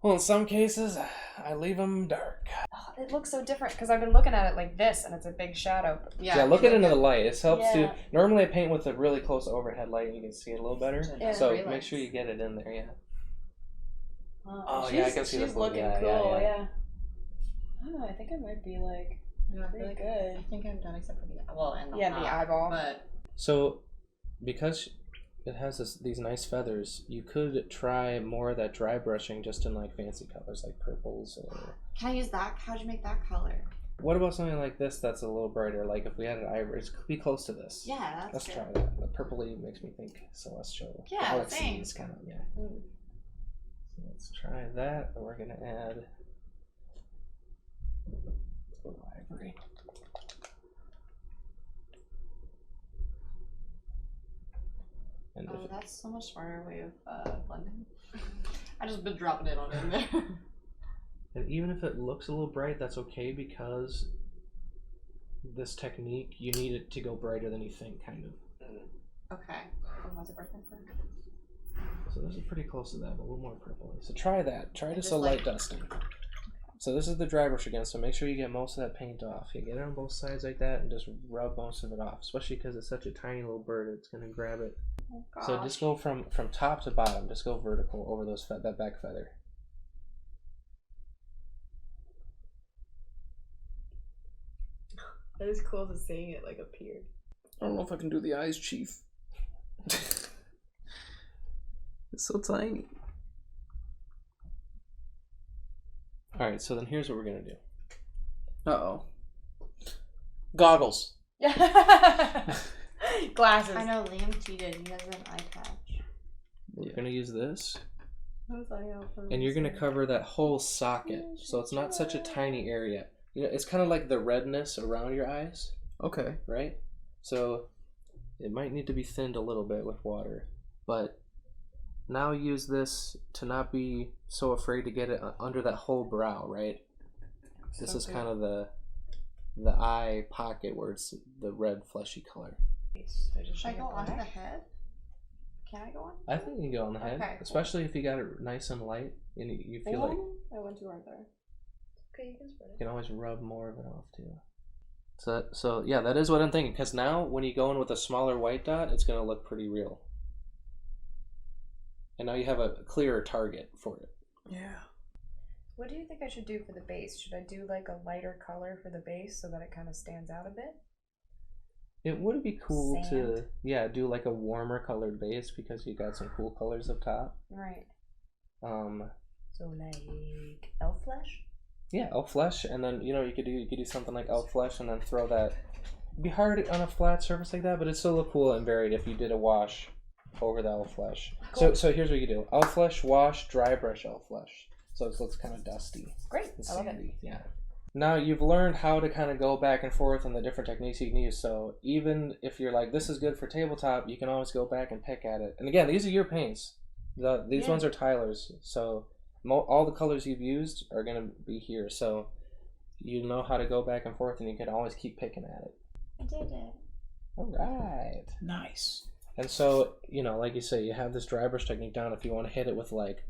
Well, in some cases, I leave them dark.
Oh, it looks so different because I've been looking at it like this, and it's a big shadow.
Yeah, look at it into the light. It helps
Yeah.
to. Normally, I paint with a really close overhead light, and you can see it a little better.
Yeah.
So
Relax.
make sure you get it in there. Yeah.
Oh,
yeah, I can see the
she's
blue.
looking
Yeah,
cool.
yeah.
I don't know. I think it might be like pretty good.
I think I'm done except for the and the
Yeah, the eyeball.
But
So, because it has these nice feathers, you could try more of that dry brushing just in like fancy colors like purples or.
can I use that? How'd you make that color?
What about something like this that's a little brighter? Like if we had an ivory, it could be close to this.
Yeah, that's
Let's
good.
try that. The purpley makes me think celestial.
Yeah,
Galaxies,
thanks.
kind of, yeah. So let's try that. And we're gonna add a little ivory. And
Oh, that's so much smarter way of blending. I just been dropping it on in there.
and even if it looks a little bright, that's okay because this technique, you need it to go brighter than you think, kind of.
Okay. Oh, what's it birthday for?
So this is pretty close to that, but a little more purpley. So try that. Try just
just
a
like-
light dusting. So this is the dry brush again, so make sure you get most of that paint off. You get it on both sides like that and just rub most of it off, especially because it's such a tiny little bird, it's going to grab it.
Oh, gosh.
So just go from top to bottom, just go vertical over that back feather.
That is cool to seeing it like appear.
I don't know if I can do the eyes, Chief. It's so tiny.
Alright, so then here's what we're going to do.
Uh-oh. Goggles.
Glasses.
I know Liam cheated. He has an eye patch.
We're going to use this,
What was I out for?
and you're going to cover that whole socket, so it's not such a tiny area. You know, it's kind of like the redness around your eyes.
Okay.
Right? So it might need to be thinned a little bit with water, but now use this to not be so afraid to get it under that whole brow, right? This is kind of the eye pocket where it's the red fleshy color.
Should I go on the head? Can I go on?
I think you can go on the head,
Okay, cool.
especially if you got it nice and light and you feel like
I went too hard there. Okay, you can spread
you can always rub more of it off too. So yeah, that is what I'm thinking, because now when you go in with a smaller white dot, it's going to look pretty real. And now you have a clearer target for it.
Yeah.
What do you think I should do for the base? Should I do like a lighter color for the base so that it kind of stands out a bit?
It would be cool to
Sand.
do like a warmer colored base because you got some cool colors up top.
Right.
Um
So like elf flesh?
yeah, elf flesh, and then you could do something like elf flesh and then throw that. It'd be hard on a flat surface like that, but it'd still look cool and varied if you did a wash over the elf flesh.
Cool.
So here's what you do: elf flesh, wash, dry brush elf flesh. So it looks kind of dusty.
Great.
and
I love it.
sandy. Yeah. Now you've learned how to kind of go back and forth and the different techniques you can use. So even if you're like, this is good for tabletop, you can always go back and pick at it. And again, these are your paints. These
Yeah.
ones are Tyler's. So all the colors you've used are going to be here. So you know how to go back and forth, and you can always keep picking at it.
I did it.
All right.
Nice.
And so, like you say, you have this dry brush technique down if you want to hit it with like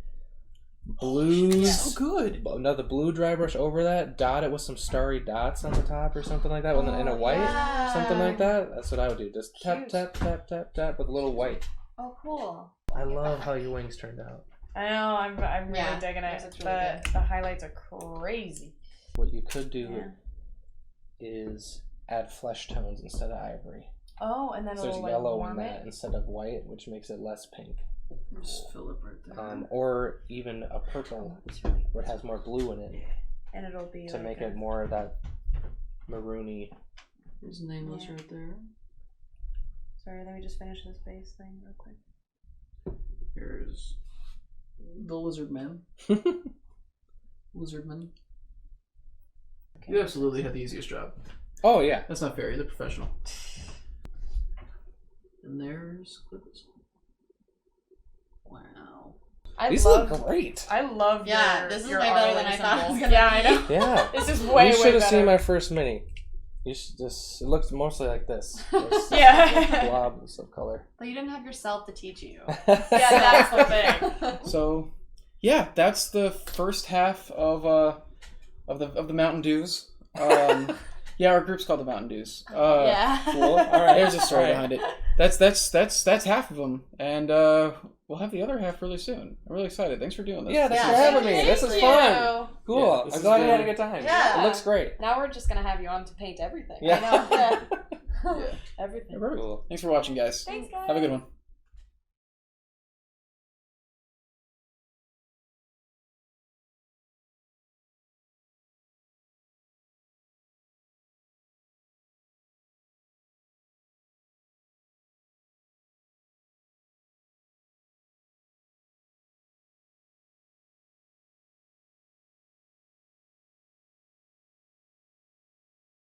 blues.
So good.
Another blue dry brush over that, dot it with some starry dots on the top or something like that, in a white,
yeah.
something like that. That's what I would do. Just tap,
Cute.
tap, tap, tap, tap with a little white.
Oh, cool.
I love how your wings turned out.
I know, I'm really
Yeah,
digging it.
yours looks really good.
The highlights are crazy.
What you could do
Yeah.
is add flesh tones instead of ivory.
Oh, and then
So there's
it'll like
yellow in
warm
that
it.
instead of white, which makes it less pink.
Just fill it right there.
Or even a purple where it has more blue in it
And it'll be
to make it more of that maroony.
His nameless right there.
Sorry, let me just finish this base thing real quick.
Here's the lizard man. Lizardman.
Okay.
You absolutely had the easiest job.
Oh yeah.
That's not fair. You're the professional. And there's Clippers. Wow.
These look great.
I love
this is
your
way better than I
Arlen
thought it was
symbol.
gonna
Yeah,
be.
I know.
Yeah.
This is way
You should have
better.
seen my first mini. You should just. It looks mostly like this. It's
Yeah.
Blobs of color.
But you didn't have yourself to teach you.
Yeah, that's the thing.
So, yeah, that's the first half of the Mountain Dews. Yeah, our group's called the Mountain Dews.
Yeah.
Cool. All right.
There's a story
All right.
behind it. That's half of them, and we'll have the other half really soon. I'm really excited. Thanks for doing this.
Yeah, thanks for
Yeah.
having me. This is
Thank
fun.
you.
Cool.
Yeah, this
I'm
is
glad you had a
good.
good time.
Yeah.
It looks great.
Now we're just gonna have you on to paint everything.
Yeah.
I know.
Yeah.
Everything.
Perfect.
Cool.
Thanks for watching, guys.
Thanks, guys.
Have a good one.